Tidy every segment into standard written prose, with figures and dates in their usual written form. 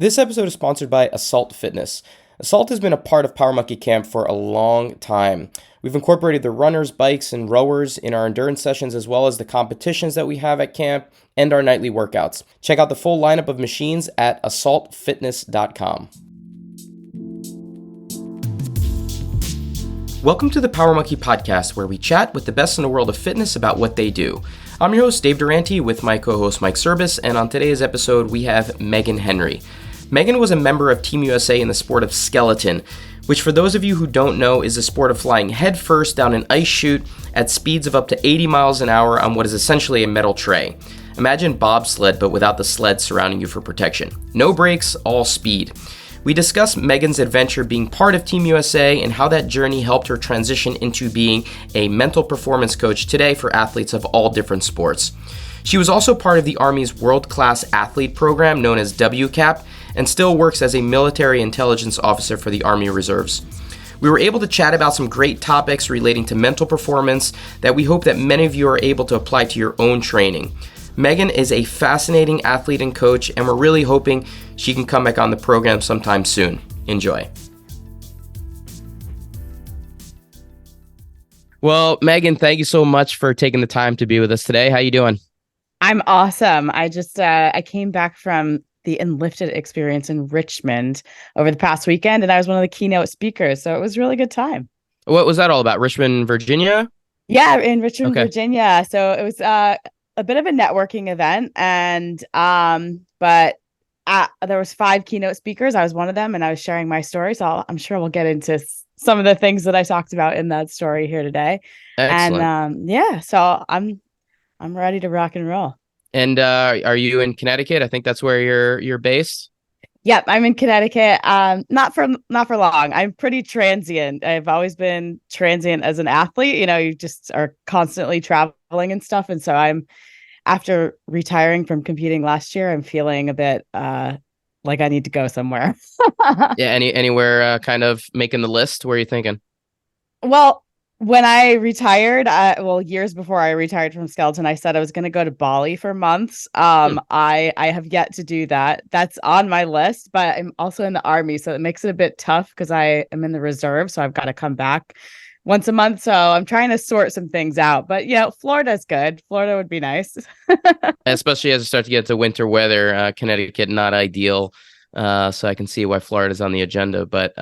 This episode is sponsored by Assault Fitness. Assault has been a part of Power Monkey Camp for a long time. We've incorporated the runners, bikes, and rowers in our endurance sessions, as well as the competitions that we have at camp and our nightly workouts. Check out the full lineup of machines at assaultfitness.com. Welcome to the Power Monkey Podcast, where we chat with the best in the world of fitness about what they do. I'm your host, Dave Durante, with my co-host, Mike Service, and on today's episode, we have Megan Henry. Megan was a member of Team USA in the sport of Skelton, which for those of you who don't know is the sport of flying headfirst down an ice chute at speeds of up to 80 miles an hour on what is essentially a metal tray. Imagine bobsled, but without the sled surrounding you for protection. No brakes, all speed. We discuss Megan's adventure being part of Team USA and how that journey helped her transition into being a mental performance coach today for athletes of all different sports. She was also part of the Army's world-class athlete program known as WCAP and still works as a military intelligence officer for the Army Reserves. We were able to chat about some great topics relating to mental performance that we hope that many of you are able to apply to your own training. Megan is a fascinating athlete and coach, and we're really hoping she can come back on the program sometime soon. Enjoy. Well, Megan, thank you so much for taking the time to be with us today. How you doing? I'm awesome. I came back from the Enlifted experience in Richmond over the past weekend, and I was one of the keynote speakers. So it was a really good time. What was that all about? Richmond, Virginia? Yeah, in Richmond, Virginia. So it was a bit of a networking event, and there was 5 keynote speakers. I was one of them, and I was sharing my story. So I'm sure we'll get into some of the things that I talked about in that story here today. Excellent. And so I'm ready to rock and roll. And are you in Connecticut? I think that's where you're based. Yep, I'm in Connecticut. Not for long. I'm pretty transient. I've always been transient as an athlete. You know, you just are constantly traveling and stuff. And so after retiring from competing last year, I'm feeling a bit like I need to go somewhere. Yeah, anywhere kind of making the list? Where are you thinking? Well, when I retired, years before I retired from Skelton, I said I was going to go to Bali for months. I have yet to do that. That's on my list, but I'm also in the Army, so it makes it a bit tough because I am in the reserve, so I've got to come back once a month. So I'm trying to sort some things out. But Florida's good. Florida would be nice, especially as it starts to get to winter weather. Connecticut not ideal, so I can see why Florida's on the agenda, but.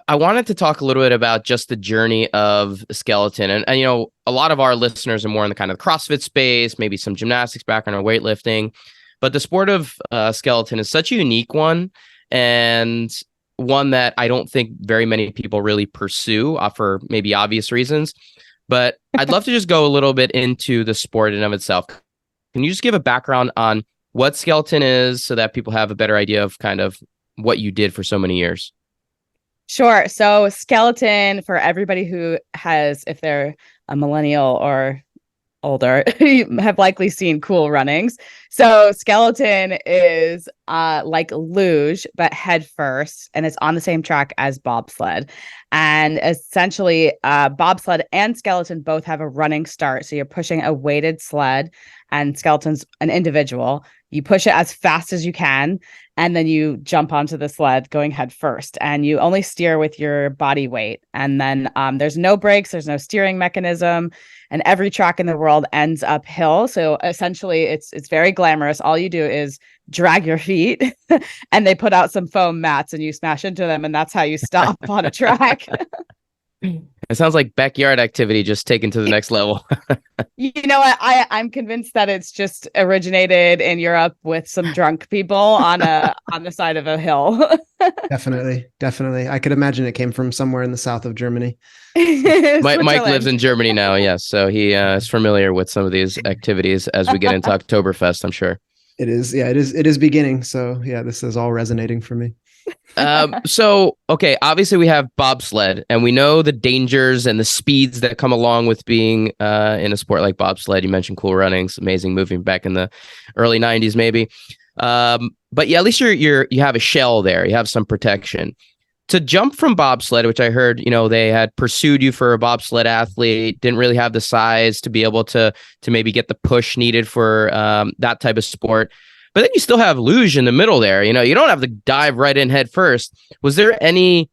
I wanted to talk a little bit about just the journey of Skelton. And a lot of our listeners are more in the kind of CrossFit space, maybe some gymnastics background or weightlifting. But the sport of Skelton is such a unique one, and one that I don't think very many people really pursue for maybe obvious reasons. But I'd love to just go a little bit into the sport in and of itself. Can you just give a background on what Skelton is so that people have a better idea of kind of what you did for so many years? Sure. So Skelton, for everybody who has, if they're a millennial or older, you have likely seen Cool Runnings. So Skelton is like luge, but head first, and it's on the same track as bobsled. And essentially, bobsled and Skelton both have a running start. So you're pushing a weighted sled, and Skelton's an individual. You push it as fast as you can, and then you jump onto the sled going head first, and you only steer with your body weight. And then there's no brakes, there's no steering mechanism, and every track in the world ends uphill. So essentially it's very glamorous. All you do is drag your feet and they put out some foam mats and you smash into them, and that's how you stop on a track. It sounds like backyard activity just taken to the next level. You know what? I'm convinced that it's just originated in Europe with some drunk people on the side of a hill. Definitely. I could imagine it came from somewhere in the south of Germany. Mike lives in Germany now, yes. So he is familiar with some of these activities as we get into Oktoberfest, I'm sure. It is beginning. So yeah, this is all resonating for me. Okay, obviously we have bobsled, and we know the dangers and the speeds that come along with being in a sport like bobsled. You mentioned Cool Runnings, amazing movie back in the early 90s, maybe. But yeah, at least you have a shell there. You have some protection. To jump from bobsled, which I heard, they had pursued you for a bobsled athlete, didn't really have the size to be able to maybe get the push needed for that type of sport. But then you still have luge in the middle there. You know, you don't have to dive right in head first. Was there any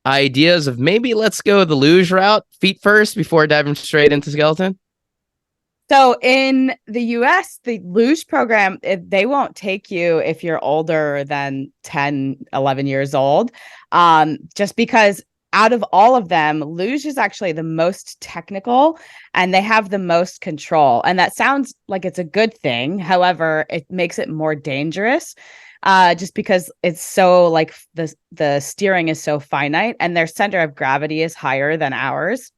ideas of maybe let's go the luge route, feet first, before diving straight into skeleton? So in the US, the luge program, they won't take you if you're older than 10, 11 years old, just because out of all of them, luge is actually the most technical and they have the most control. And that sounds like it's a good thing. However, it makes it more dangerous, just because it's so like the steering is so finite and their center of gravity is higher than ours.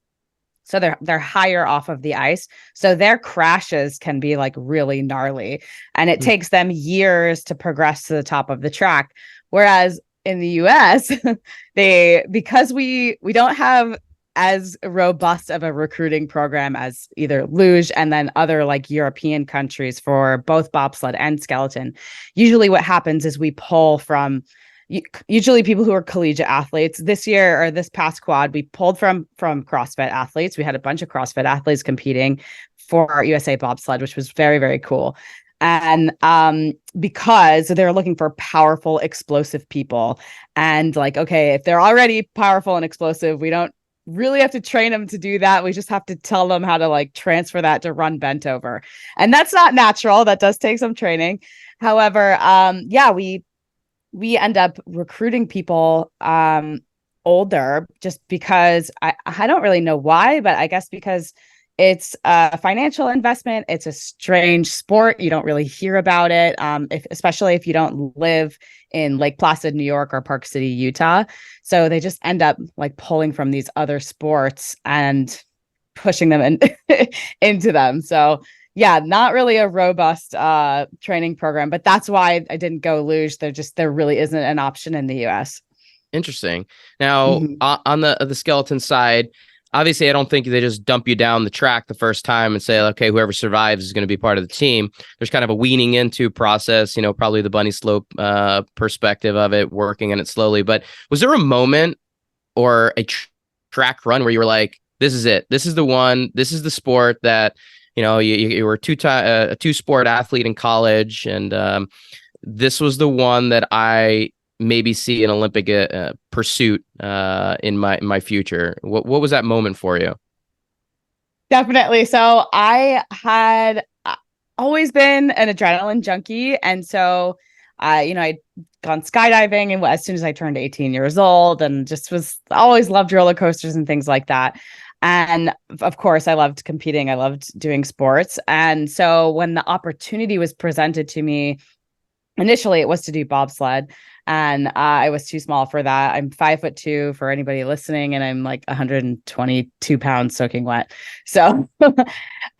So they're higher off of the ice. So their crashes can be like really gnarly. And it takes them years to progress to the top of the track. Whereas in the US, because we don't have as robust of a recruiting program as either luge and then other like European countries for both bobsled and skeleton. Usually what happens is we pull from usually people who are collegiate athletes. This year or this past quad, we pulled from CrossFit athletes. We had a bunch of CrossFit athletes competing for USA bobsled, which was very, very cool. And because they're looking for powerful, explosive people. And like, okay, if they're already powerful and explosive, we don't really have to train them to do that. We just have to tell them how to like transfer that to run bent over. And that's not natural. That does take some training. However, we end up recruiting people older just because I don't really know why, but I guess because it's a financial investment. It's a strange sport. You don't really hear about it, especially if you don't live in Lake Placid, New York, or Park City, Utah. So they just end up like pulling from these other sports and pushing them into them. So yeah, not really a robust training program, but that's why I didn't go luge. There really isn't an option in the US. Interesting. Now, on the skeleton side, obviously, I don't think they just dump you down the track the first time and say, okay, whoever survives is going to be part of the team. There's kind of a weaning into process, probably the bunny slope perspective of it, working in it slowly. But was there a moment or a track run where you were like, this is it. This is the one. This is the sport that, you were a two-sport athlete in college. And this was the one that I maybe see an Olympic pursuit in my future. What was that moment for you? Definitely. So I had always been an adrenaline junkie. And so, I'd gone skydiving and as soon as I turned 18 years old and just always loved roller coasters and things like that. And of course, I loved competing. I loved doing sports. And so when the opportunity was presented to me, initially it was to do bobsled. And I was too small for that. I'm 5'2" for anybody listening, and I'm like 122 pounds soaking wet. So,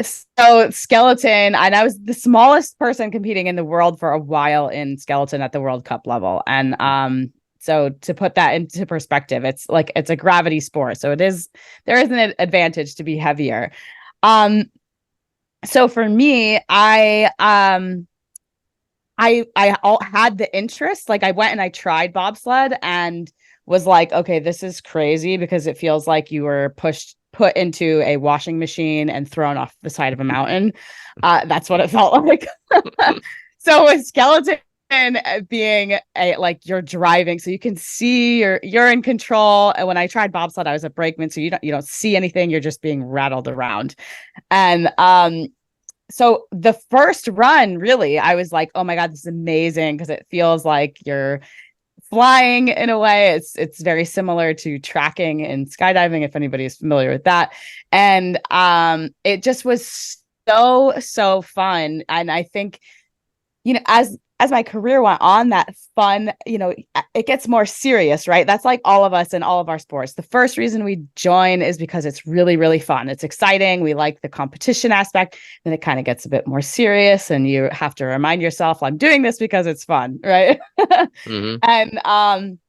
so skeleton, and I was the smallest person competing in the world for a while in skeleton at the World Cup level. And so to put that into perspective, it's a gravity sport. So there is an advantage to be heavier. So for me, I had the interest. Like I went and I tried bobsled and was like, okay, this is crazy because it feels like you were put into a washing machine and thrown off the side of a mountain. That's what it felt like. So with skeleton being like you're driving, so you can see you're in control. And when I tried bobsled, I was a brakeman, so you don't see anything. You're just being rattled around. And so the first run, really, I was like, oh my God, this is amazing because it feels like you're flying in a way. It's very similar to tracking in skydiving, if anybody is familiar with that. And it just was so fun. And I think, as my career went on, that fun, it gets more serious, right? That's like all of us in all of our sports. The first reason we join is because it's really, really fun. It's exciting. We like the competition aspect. Then it kind of gets a bit more serious and you have to remind yourself, I'm doing this because it's fun, right? And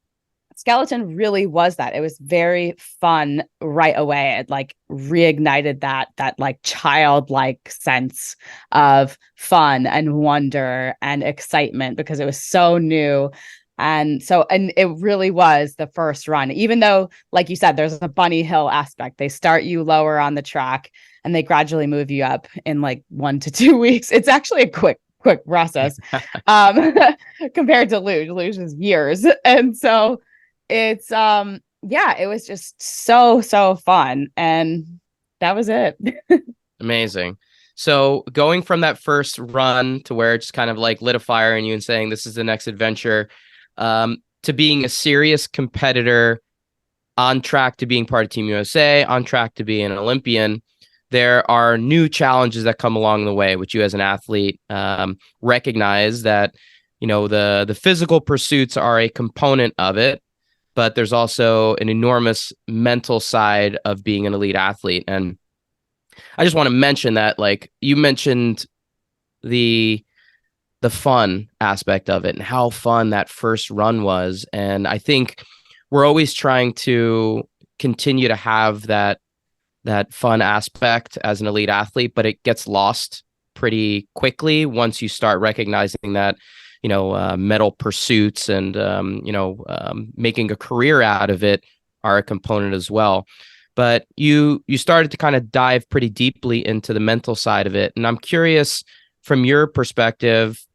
skeleton really was that. It was very fun right away. It like reignited that like childlike sense of fun and wonder and excitement because it was so new. And it really was the first run, even though, like you said, there's a bunny hill aspect. They start you lower on the track and they gradually move you up in like 1 to 2 weeks. It's actually a quick quick process compared to luge. Luge is years. And so it's yeah, it was just so fun, and that was it. Amazing. So going from that first run to where it just kind of like lit a fire in you and saying this is the next adventure, to being a serious competitor, on track to being part of Team USA, on track to be an Olympian, there are new challenges that come along the way, which you as an athlete recognize that, the physical pursuits are a component of it, but there's also an enormous mental side of being an elite athlete. And I just want to mention that, like you mentioned the fun aspect of it and how fun that first run was. And I think we're always trying to continue to have that fun aspect as an elite athlete, but it gets lost pretty quickly once you start recognizing that, medal pursuits and, making a career out of it are a component as well. But you started to kind of dive pretty deeply into the mental side of it. And I'm curious, from your perspective,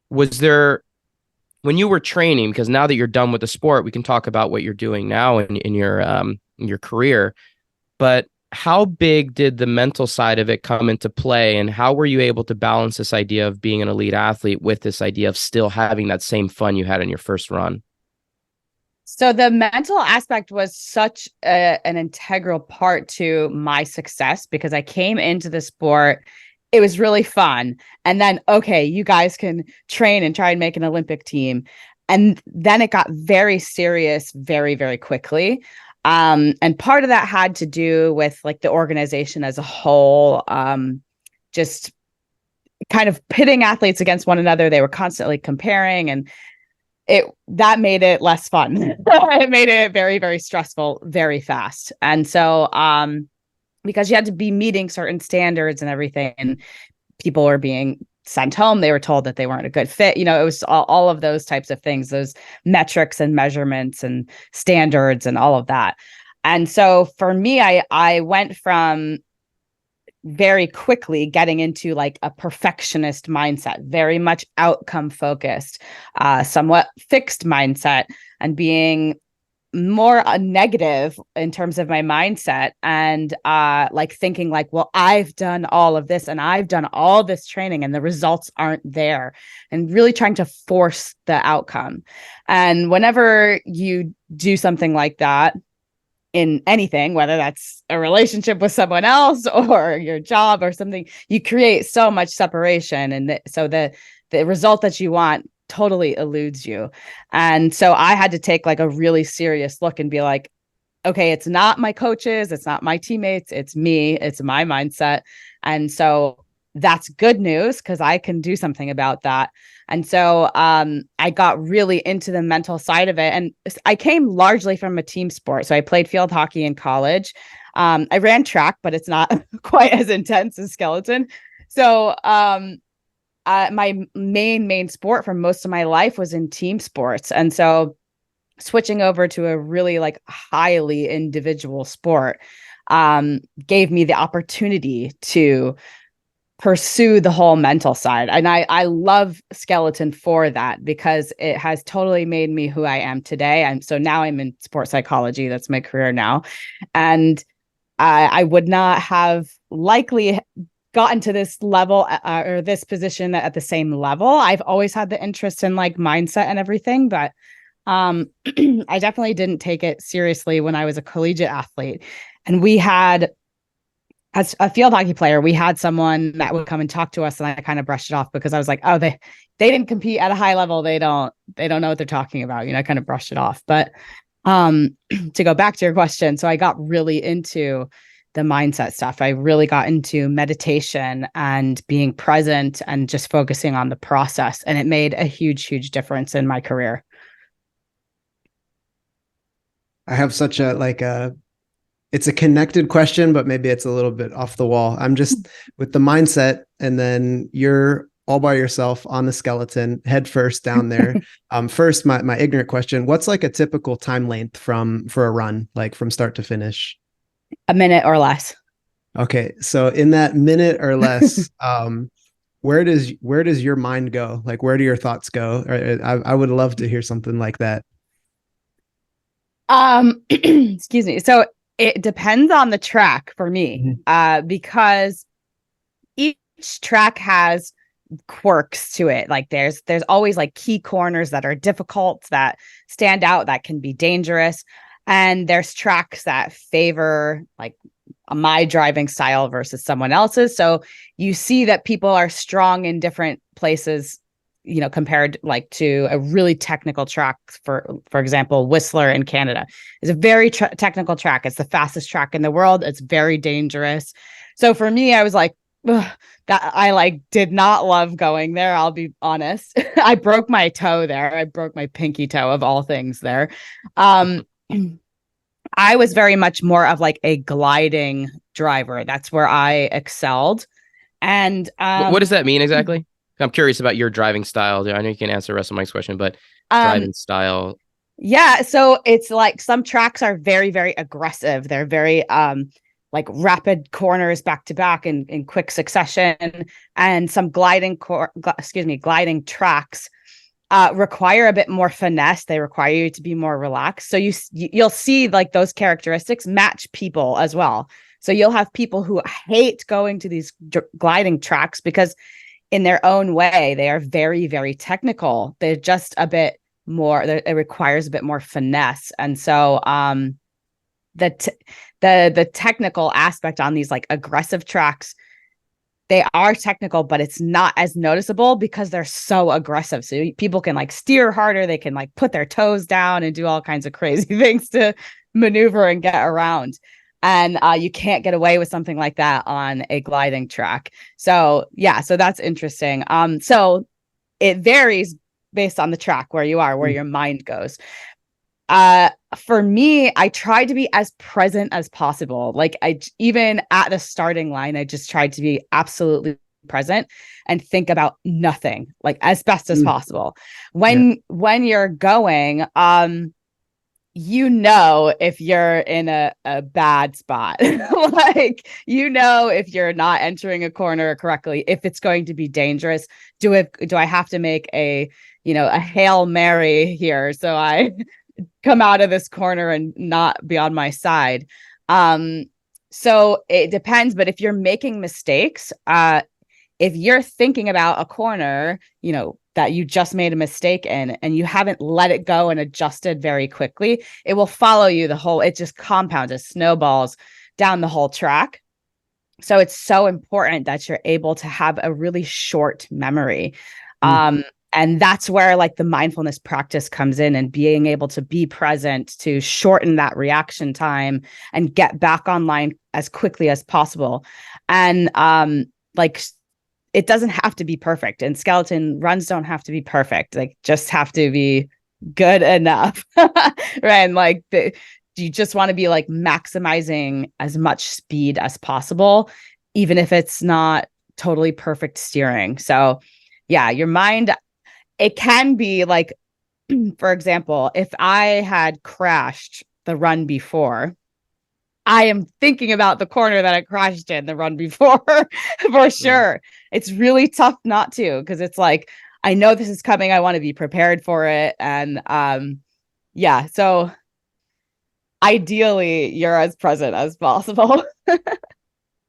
was there, when you were training, because now that you're done with the sport, we can talk about what you're doing now in your career, but how big did the mental side of it come into play, and how were you able to balance this idea of being an elite athlete with this idea of still having that same fun you had in your first run? So the mental aspect was such an integral part to my success, because I came into the sport, it was really fun. And then, okay, you guys can train and try and make an Olympic team. And then it got very serious very, very quickly. And part of that had to do with like the organization as a whole, just kind of pitting athletes against one another. They were constantly comparing, and that made it less fun. It made it very, very stressful, very fast. And so, because you had to be meeting certain standards and everything, and people were being sent home, they were told that they weren't a good fit. It was all of those types of things, those metrics and measurements and standards and all of that. And so for me, I went from very quickly getting into like a perfectionist mindset, very much outcome focused, somewhat fixed mindset, and being more negative in terms of my mindset, and like thinking like, well, I've done all of this and I've done all this training and the results aren't there, and really trying to force the outcome. And whenever you do something like that in anything, whether that's a relationship with someone else or your job or something, you create so much separation, and so the result that you want totally eludes you. And so I had to take like a really serious look and be like, okay, it's not my coaches, it's not my teammates, it's me, it's my mindset. And so that's good news, because I can do something about that. And so I got really into the mental side of it. And I came largely from a team sport. So I played field hockey in college. I ran track, but it's not quite as intense as skeleton. So my main sport for most of my life was in team sports. And so switching over to a really like highly individual sport gave me the opportunity to pursue the whole mental side. And I love skeleton for that, because it has totally made me who I am today. So now I'm in sports psychology. That's my career now. And I would not have likely gotten to this level or this position at the same level. I've always had the interest in like mindset and everything, but I definitely didn't take it seriously when I was a collegiate athlete. And we had, as a field hockey player, we had someone that would come and talk to us, and I kind of brushed it off because I was like, oh, they didn't compete at a high level. They don't know what they're talking about. I kind of brushed it off. But to go back to your question, so I got really into the mindset stuff. I really got into meditation and being present and just focusing on the process. And it made a huge, huge difference in my career. I have such it's a connected question, but maybe it's a little bit off the wall. I'm just with the mindset, and then you're all by yourself on the skeleton, head first down there. First, my ignorant question: what's like a typical time length for a run, like from start to finish? A minute or less. Okay, so in that minute or less, where does your mind go? Like, where do your thoughts go? I would love to hear something like that. Excuse me. So it depends on the track for me, because each track has quirks to it. Like there's always like key corners that are difficult, that stand out, that can be dangerous. And there's tracks that favor like my driving style versus someone else's. So you see that people are strong in different places, you know, compared like to a really technical track. For example, Whistler in Canada is a very technical track. It's the fastest track in the world. It's very dangerous. So for me, I was like, that I like did not love going there. I'll be honest. I broke my toe there. I broke my pinky toe of all things there. I was very much more of like a gliding driver. That's where I excelled. And what does that mean exactly? I'm curious about your driving style. I know you can answer the rest of Mike's question, but driving style. Yeah. So it's like some tracks are very, very aggressive. They're very like rapid corners back to back in quick succession. And some gliding tracks require a bit more finesse. They require you to be more relaxed. So you'll see like those characteristics match people as well. So you'll have people who hate going to these gliding tracks because in their own way, they are very, very technical. They're just a bit more, it requires a bit more finesse. And so the technical aspect on these like aggressive tracks, they are technical, but it's not as noticeable because they're so aggressive. So people can like steer harder. They can like put their toes down and do all kinds of crazy things to maneuver and get around. And you can't get away with something like that on a gliding track. So yeah, so that's interesting. So it varies based on the track where you are, where your mind goes. For me, I try to be as present as possible. Like even at the starting line, I just tried to be absolutely present and think about nothing, like as best as possible. When you're going, you know, if you're in a bad spot, like, you know, if you're not entering a corner correctly, if it's going to be dangerous. Do I have to make a Hail Mary here so I come out of this corner and not be on my side? So it depends. But if you're making mistakes, if you're thinking about a corner, that you just made a mistake in and you haven't let it go and adjusted very quickly, it will follow you it just compounds, it snowballs down the whole track. So it's so important that you're able to have a really short memory. And that's where like the mindfulness practice comes in, and being able to be present to shorten that reaction time and get back online as quickly as possible. And it doesn't have to be perfect, and skeleton runs don't have to be perfect. Like, just have to be good enough. Right. And like you just want to be like maximizing as much speed as possible, even if it's not totally perfect steering. So yeah, your mind, it can be like, for example, if I had crashed the run before, I am thinking about the corner that I crashed in the run before for sure. It's really tough not to, because it's like, I know this is coming. I want to be prepared for it. And yeah, so ideally you're as present as possible.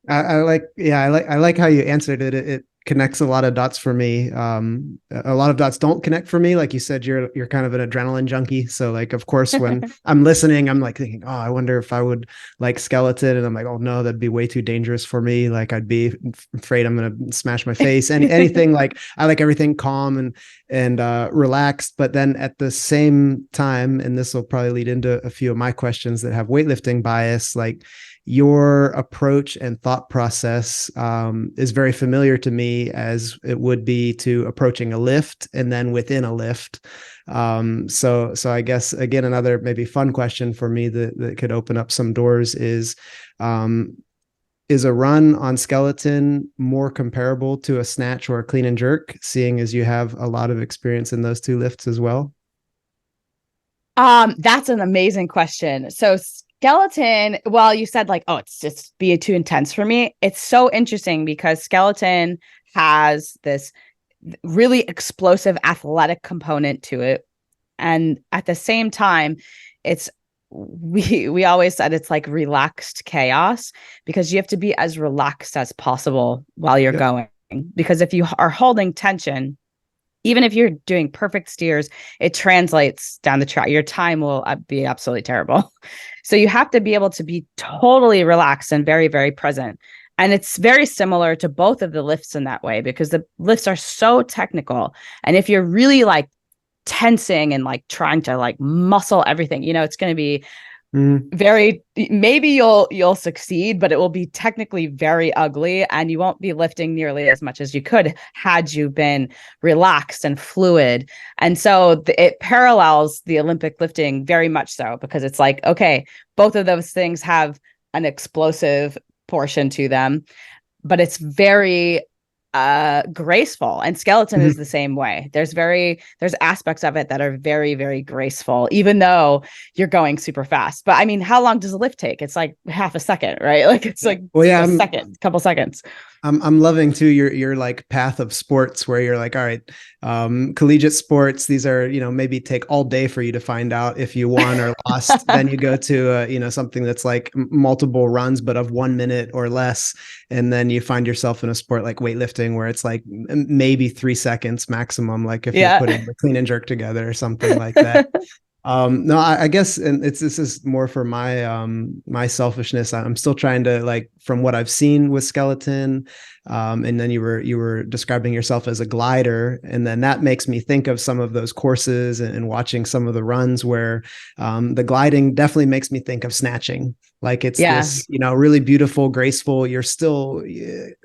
I like how you answered it. It connects a lot of dots for me. A lot of dots don't connect for me. Like you said, you're kind of an adrenaline junkie. So like, of course, when I'm listening, I'm like thinking, oh, I wonder if I would like skeleton. And I'm like, oh no, that'd be way too dangerous for me. Like, I'd be afraid I'm going to smash my face. Anything like, I like everything calm and relaxed. But then at the same time, and this will probably lead into a few of my questions that have weightlifting bias, like, your approach and thought process is very familiar to me, as it would be to approaching a lift and then within a lift. So I guess, again, another maybe fun question for me that could open up some doors is a run on skeleton more comparable to a snatch or a clean and jerk, seeing as you have a lot of experience in those two lifts as well? That's an amazing question. So skeleton, well, you said like, oh, it's just be too intense for me. It's so interesting because skeleton has this really explosive athletic component to it. And at the same time, it's we always said it's like relaxed chaos, because you have to be as relaxed as possible while you're going. Because if you are holding tension, even if you're doing perfect steers, it translates down the track. Your time will be absolutely terrible. So you have to be able to be totally relaxed and very, very present. And it's very similar to both of the lifts in that way, because the lifts are so technical. And if you're really like tensing and like trying to like muscle everything, it's going to be very, maybe you'll succeed, but it will be technically very ugly, and you won't be lifting nearly as much as you could had you been relaxed and fluid. And so it parallels the Olympic lifting very much so, because it's like, okay, both of those things have an explosive portion to them, but it's very graceful. And skeleton is the same way. There's aspects of it that are very, very graceful, even though you're going super fast. But I mean, how long does a lift take? It's like half a second, right? Like it's like couple seconds. I'm loving too your like path of sports, where you're like, all right, collegiate sports, these are, maybe take all day for you to find out if you won or lost. Then you go to something that's like multiple runs but of 1 minute or less, and then you find yourself in a sport like weightlifting, where it's like maybe 3 seconds maximum, like if you're putting the clean and jerk together or something like that. No, I guess, and this is more for my selfishness. I'm still trying to, like, from what I've seen with skeleton, and then you were describing yourself as a glider, and then that makes me think of some of those courses and watching some of the runs where the gliding definitely makes me think of snatching. Like it's this, really beautiful, graceful. You're still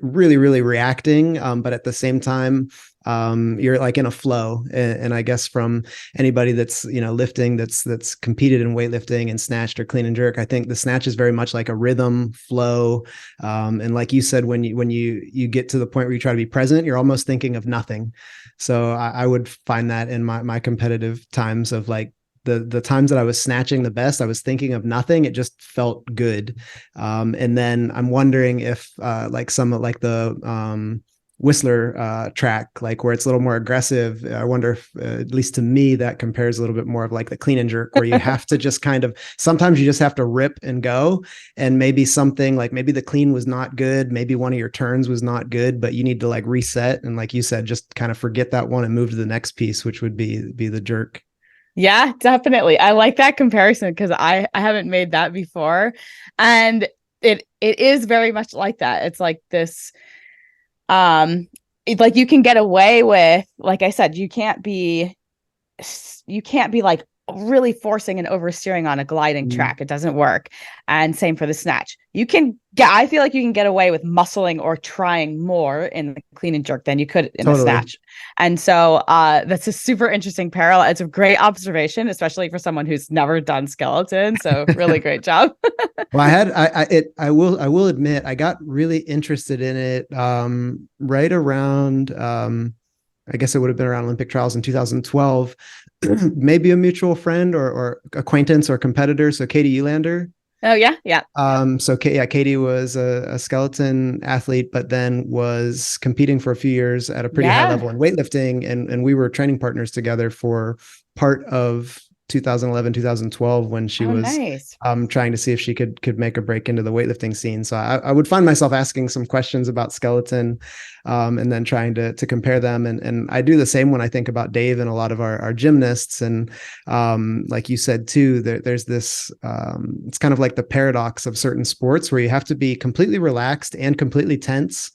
really, really reacting, but at the same time, you're like in a flow. And I guess from anybody that's, lifting, that's competed in weightlifting and snatched or clean and jerk, I think the snatch is very much like a rhythm flow. And like you said, when you get to the point where you try to be present, you're almost thinking of nothing. So I would find that in my competitive times of like, the times that I was snatching the best, I was thinking of nothing. It just felt good. And then I'm wondering if like some of like the Whistler track, like where it's a little more aggressive, I wonder if, at least to me, that compares a little bit more of like the clean and jerk, where you have to just kind of, sometimes you just have to rip and go. And maybe something like, maybe the clean was not good, maybe one of your turns was not good, but you need to like reset. And like you said, just kind of forget that one and move to the next piece, which would be the jerk. Yeah, definitely. I like that comparison, because I haven't made that before. And it is very much like that. It's like this, like you can get away with, like I said, you can't be like really forcing and oversteering on a gliding track. It doesn't work. And same for the snatch. I feel like you can get away with muscling or trying more in the clean and jerk than you could in the snatch. And so that's a super interesting parallel. It's a great observation, especially for someone who's never done skeleton. So really great job. Well, I will admit, I got really interested in it right around, I guess it would have been around Olympic trials in 2012. Maybe a mutual friend or acquaintance or competitor. So Katie Ulander. Oh yeah. Yeah. So Katie was a skeleton athlete, but then was competing for a few years at a pretty high level in weightlifting. And we were training partners together for part of 2011, 2012, when she was nice. Trying to see if she could make a break into the weightlifting scene. So I would find myself asking some questions about skeleton, and then trying to compare them. And I do the same when I think about Dave and a lot of our gymnasts. And like you said too, there's this, it's kind of like the paradox of certain sports where you have to be completely relaxed and completely tense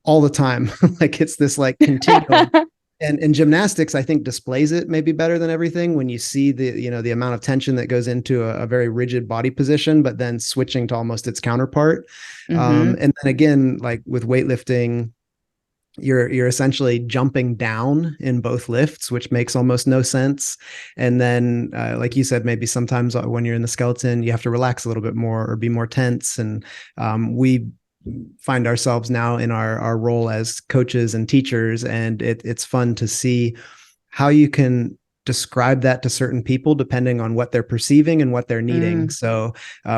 all the time. Like it's this like continuum. And gymnastics, I think, displays it maybe better than everything, when you see the amount of tension that goes into a very rigid body position, but then switching to almost its counterpart. And then again, like with weightlifting, you're essentially jumping down in both lifts, which makes almost no sense. And then, like you said, maybe sometimes when you're in the skeleton, you have to relax a little bit more or be more tense. And we find ourselves now in our role as coaches and teachers, and it's fun to see how you can describe that to certain people depending on what they're perceiving and what they're needing. So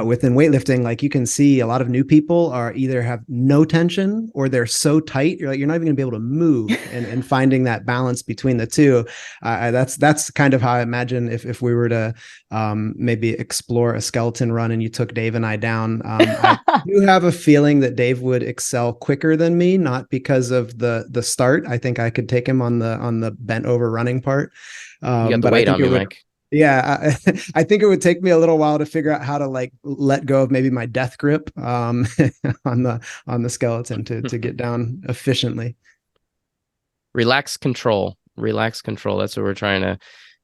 within weightlifting, like you can see a lot of new people are either have no tension or they're so tight you're not even gonna be able to move, and finding that balance between the two. That's kind of how I imagine if we were to maybe explore a skeleton run and you took Dave and I down. I do have a feeling that Dave would excel quicker than me, not because of the start. I think I could take him on the bent over running part. You got the but weight I think on me, would, Mike. yeah, I think it would take me a little while to figure out how to like let go of maybe my death grip on the skeleton to get down efficiently. Relax control. That's what we're trying to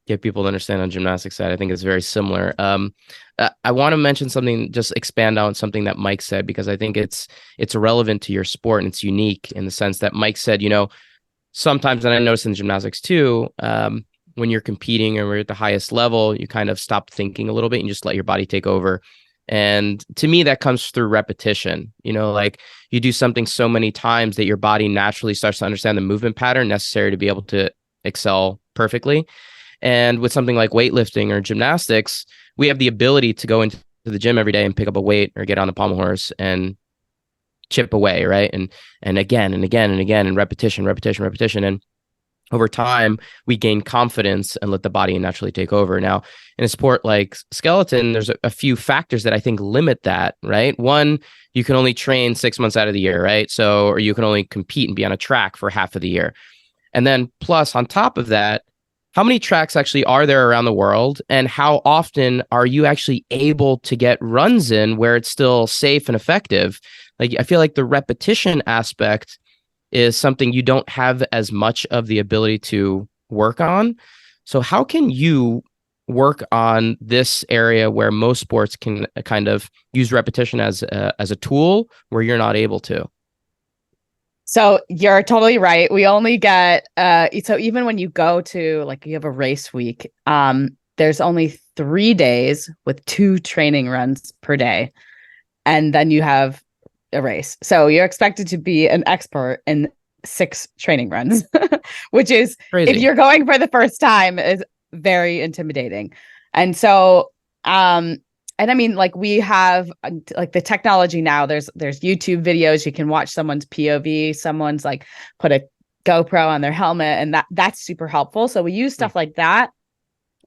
get people to understand on gymnastics side. I think it's very similar. I want to mention something, just expand on something that Mike said, because I think it's relevant to your sport and it's unique in the sense that Mike said, sometimes, and I noticed in gymnastics too, when you're competing and we're at the highest level, you kind of stop thinking a little bit and just let your body take over. And to me, that comes through repetition. Like you do something so many times that your body naturally starts to understand the movement pattern necessary to be able to excel perfectly. And with something like weightlifting or gymnastics, we have the ability to go into the gym every day and pick up a weight or get on a pommel horse and chip away, right? And again and again and again, and repetition. And over time, we gain confidence and let the body naturally take over. Now, in a sport like skeleton, there's a few factors that I think limit that, right? One, you can only train 6 months out of the year, right? So, or you can only compete and be on a track for half of the year. And then plus on top of that, how many tracks actually are there around the world? And how often are you actually able to get runs in where it's still safe and effective? Like, I feel like the repetition aspect is something you don't have as much of the ability to work on. So how can you work on this area where most sports can kind of use repetition as a tool where you're not able to? So you're totally right. We only get so even when you go to, like, you have a race week, there's only 3 days with 2 training runs per day, and then you have a race. So you're expected to be an expert in 6 training runs, which is Crazy. If you're going for the first time, is very intimidating. And so, and I mean, like, we have like the technology now, there's YouTube videos. You can watch someone's POV, someone's like put a GoPro on their helmet, and that's super helpful. So we use stuff like that.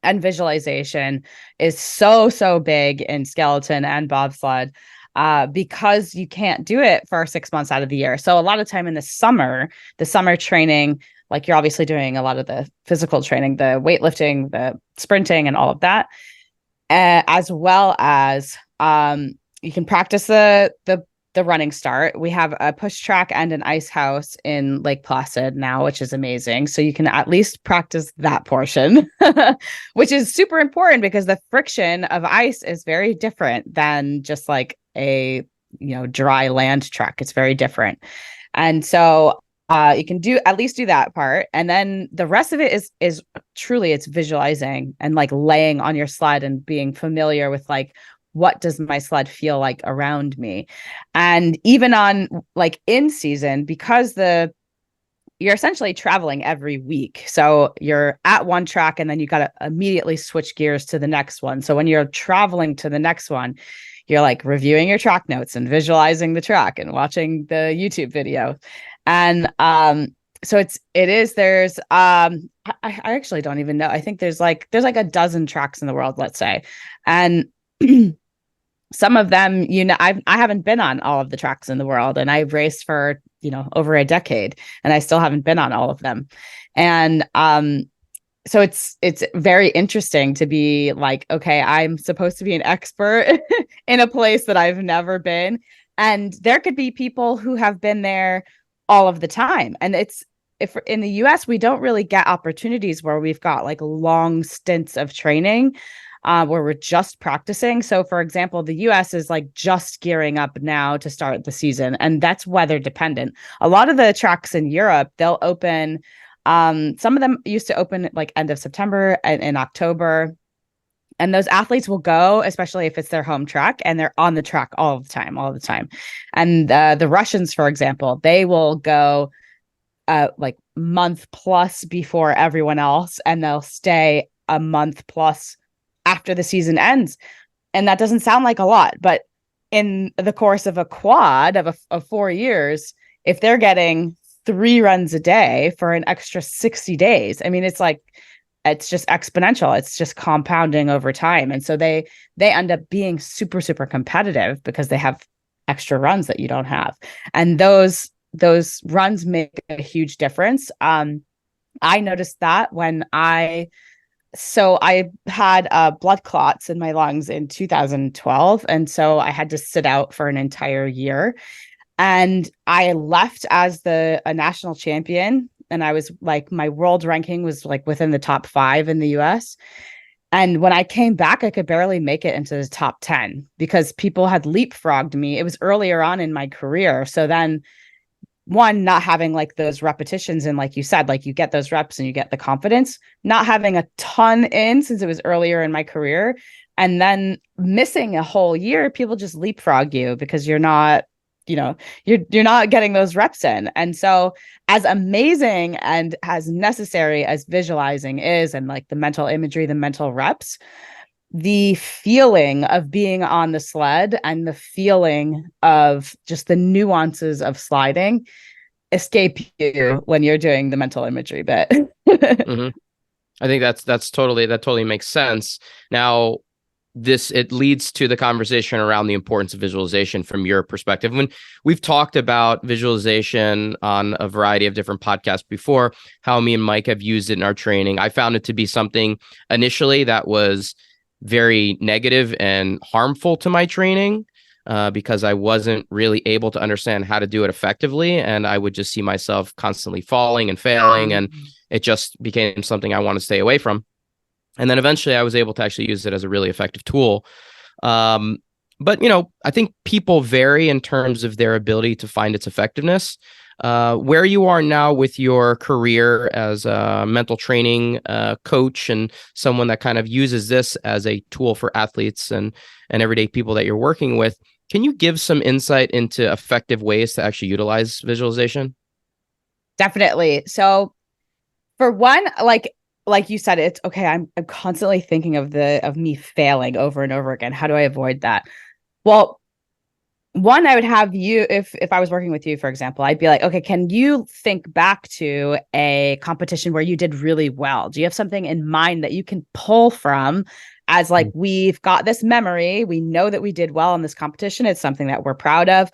And visualization is so big in skeleton and bobsled, because you can't do it for 6 months out of the year. So a lot of time in the summer training, like, you're obviously doing a lot of the physical training, the weightlifting, the sprinting, and all of that, as well as you can practice the running start. We have a push track and an ice house in Lake Placid now, which is amazing. So you can at least practice that portion, which is super important because the friction of ice is very different than just like a dry land track. It's very different. And so you can at least do that part. And then the rest of it is truly, it's visualizing and like laying on your sled and being familiar with, like, what does my sled feel like around me? And even on, like, in season, because you're essentially traveling every week. So you're at one track and then you got to immediately switch gears to the next one. So when you're traveling to the next one, you're like reviewing your track notes and visualizing the track and watching the YouTube video. And so there's I actually don't even know. I think there's like a dozen tracks in the world, let's say. And some of them, I haven't been on all of the tracks in the world, and I've raced for, over a decade, and I still haven't been on all of them. And so it's very interesting to be like, okay, I'm supposed to be an expert in a place that I've never been. And there could be people who have been there all of the time. And if in the US, we don't really get opportunities where we've got like long stints of training, where we're just practicing. So for example, the US is like just gearing up now to start the season, and that's weather dependent. A lot of the tracks in Europe, they'll open, some of them used to open like end of September and in October. And those athletes will go, especially if it's their home track, and they're on the track all the time. And the Russians, for example, they will go like month plus before everyone else, and they'll stay a month plus after the season ends. And that doesn't sound like a lot, but in the course of a quad of 4 years, if they're getting 3 runs a day for an extra 60 days, I mean, it's just exponential. It's just compounding over time. And so they end up being super, super competitive because they have extra runs that you don't have. And those runs make a huge difference. I noticed that when I had blood clots in my lungs in 2012. And so I had to sit out for an entire year. And I left as a national champion. And I was like, my world ranking was like within the top 5 in the US. And when I came back, I could barely make it into the top 10 because people had leapfrogged me. It was earlier on in my career. So then one, not having like those repetitions, and like you said, like you get those reps and you get the confidence, not having a ton in since it was earlier in my career, and then missing a whole year, people just leapfrog you because you're not getting those reps in. And so as amazing and as necessary as visualizing is, and like the mental imagery, the mental reps, the feeling of being on the sled and the feeling of just the nuances of sliding escape you when you're doing the mental imagery bit. Mm-hmm. I think that totally makes sense. Now, it leads to the conversation around the importance of visualization from your perspective. When we've talked about visualization on a variety of different podcasts before, how me and Mike have used it in our training, I found it to be something initially that was very negative and harmful to my training because I wasn't really able to understand how to do it effectively. And I would just see myself constantly falling and failing. And it just became something I want to stay away from. And then eventually I was able to actually use it as a really effective tool. But, I think people vary in terms of their ability to find its effectiveness. Where you are now with your career as a mental training coach and someone that kind of uses this as a tool for athletes and everyday people that you're working with, can you give some insight into effective ways to actually utilize visualization? Definitely. So for one, like you said, it's okay. I'm constantly thinking of me failing over and over again. How do I avoid that? Well, one, I would have you, if I was working with you, for example, I'd be like, okay, can you think back to a competition where you did really well? Do you have something in mind that you can pull from as like, we've got this memory, we know that we did well in this competition, it's something that we're proud of.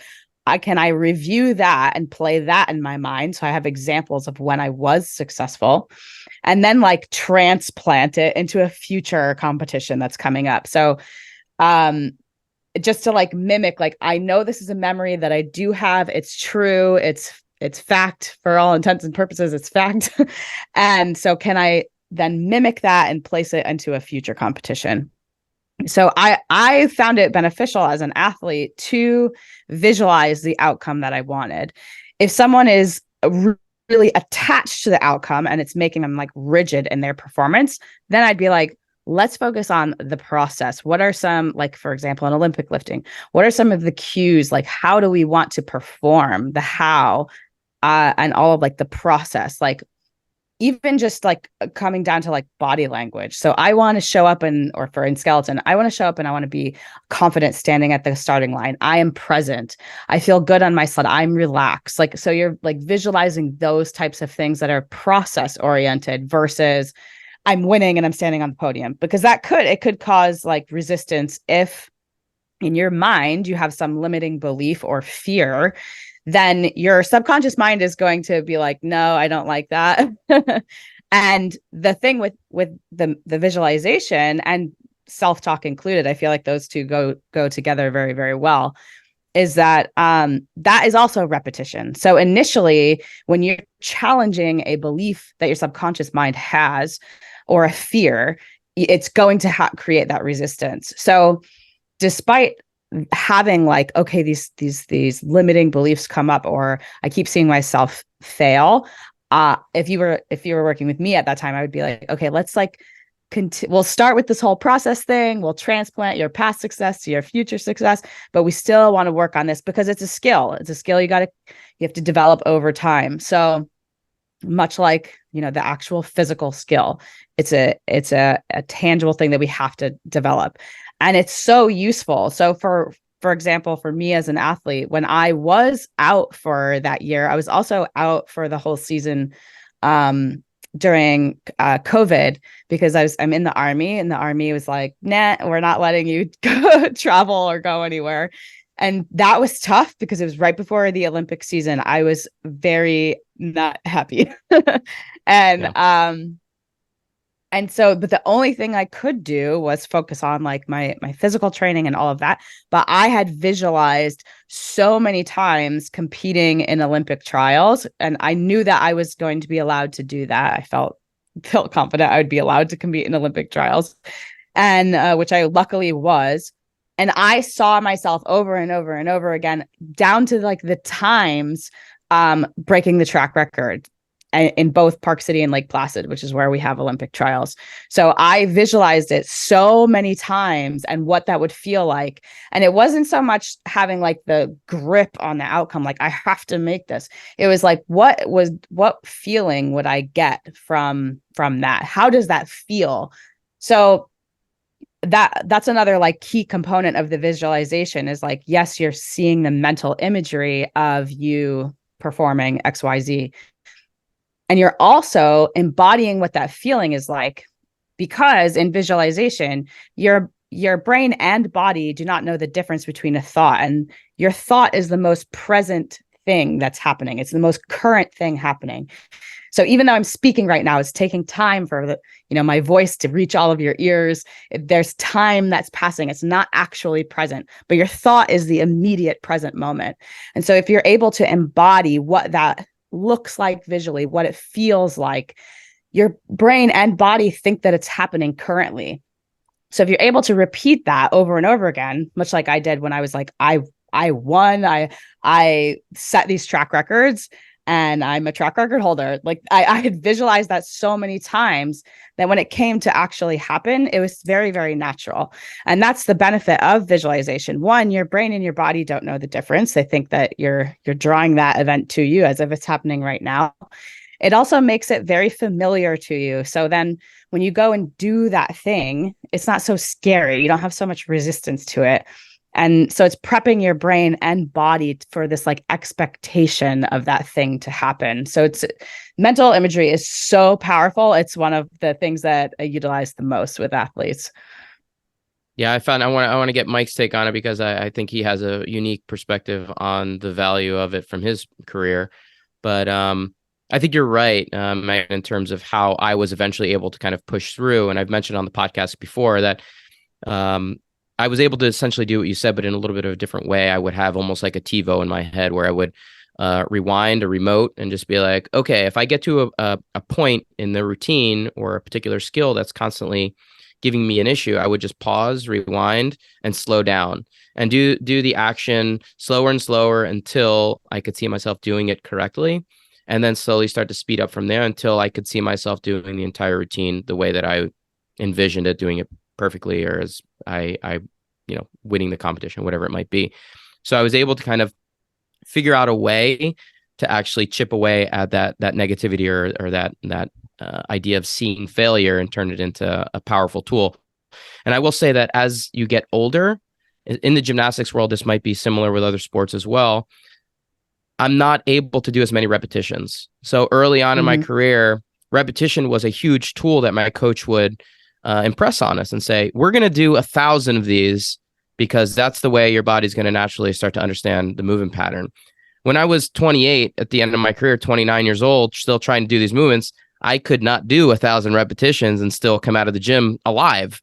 Can I review that and play that in my mind? So I have examples of when I was successful, and then like transplant it into a future competition that's coming up. So, just to like mimic, like, I know this is a memory that I do have. It's true. It's fact for all intents and purposes. It's fact. And so can I then mimic that and place it into a future competition? So I found it beneficial as an athlete to visualize the outcome that I wanted. If someone is really attached to the outcome and it's making them like rigid in their performance, then I'd be like, let's focus on the process. What are some, like, for example, in Olympic lifting, what are some of the cues? Like, how do we want to perform, the how, and all of like the process, like even just like coming down to like body language. So I want to show up in Skelton, I want to show up and I want to be confident standing at the starting line. I am present. I feel good on my sled. I'm relaxed. Like, so you're like visualizing those types of things that are process oriented versus I'm winning and I'm standing on the podium, because it could cause like resistance if in your mind you have some limiting belief or fear. Then your subconscious mind is going to be like, no, I don't like that. And the thing with the visualization and self-talk included, I feel like those two go together very, very well, is that that is also repetition. So initially, when you're challenging a belief that your subconscious mind has or a fear, it's going to create that resistance. So despite having like, okay, these limiting beliefs come up, or I keep seeing myself fail, if you were working with me at that time, I would be like, okay, let's like we'll start with this whole process thing. We'll transplant your past success to your future success, but we still want to work on this because it's a skill. It's a skill you have to develop over time. So much like, the actual physical skill. It's a tangible thing that we have to develop. And it's so useful. So for example, for me as an athlete, when I was out for that year, I was also out for the whole season during COVID, because I'm in the Army, and the Army was like, nah, we're not letting you go travel or go anywhere. And that was tough because it was right before the Olympic season. I was very not happy. And Yeah. and so, but the only thing I could do was focus on like my physical training and all of that. But I had visualized so many times competing in Olympic trials, and I knew that I was going to be allowed to do that. I felt confident I would be allowed to compete in Olympic trials, and which I luckily was. And I saw myself over and over and over again, down to like the times breaking the track record in both Park City and Lake Placid, which is where we have Olympic trials. So I visualized it so many times and what that would feel like. And it wasn't so much having like the grip on the outcome, like I have to make this. It was like, what feeling would I get from that? How does that feel? So that's another like key component of the visualization is like, yes, you're seeing the mental imagery of you performing XYZ. And you're also embodying what that feeling is like, because in visualization, your brain and body do not know the difference between a thought, and your thought is the most present thing that's happening. It's the most current thing happening. So even though I'm speaking right now, it's taking time for my voice to reach all of your ears. There's time that's passing. It's not actually present, but your thought is the immediate present moment. And so if you're able to embody what that looks like visually, what it feels like, your brain and body think that it's happening currently. So if you're able to repeat that over and over again, much like I did when I was like, I won, I set these track records, and I'm a track record holder. Like I had visualized that so many times that when it came to actually happen, it was very, very natural. And that's the benefit of visualization. One, your brain and your body don't know the difference. They think that you're drawing that event to you as if it's happening right now. It also makes it very familiar to you. So then when you go and do that thing, it's not so scary. You don't have so much resistance to it. And so it's prepping your brain and body for this like expectation of that thing to happen. So it's mental imagery is so powerful. It's one of the things that I utilize the most with athletes. Yeah, I want to get Mike's take on it, because I think he has a unique perspective on the value of it from his career. But I think you're right, in terms of how I was eventually able to kind of push through. And I've mentioned on the podcast before that I was able to essentially do what you said, but in a little bit of a different way. I would have almost like a TiVo in my head where I would rewind a remote and just be like, okay, if I get to a point in the routine or a particular skill that's constantly giving me an issue, I would just pause, rewind, and slow down and do the action slower and slower until I could see myself doing it correctly. And then slowly start to speed up from there until I could see myself doing the entire routine the way that I envisioned it, doing it perfectly, or as I winning the competition, whatever it might be. So I was able to kind of figure out a way to actually chip away at that negativity or that idea of seeing failure and turn it into a powerful tool. And I will say that as you get older, in the gymnastics world, this might be similar with other sports as well, I'm not able to do as many repetitions. So early on in my career, repetition was a huge tool that my coach would impress on us and say, we're going to do 1,000 of these because that's the way your body's going to naturally start to understand the movement pattern. When I was 28 at the end of my career, 29 years old, still trying to do these movements, I could not do 1,000 repetitions and still come out of the gym alive.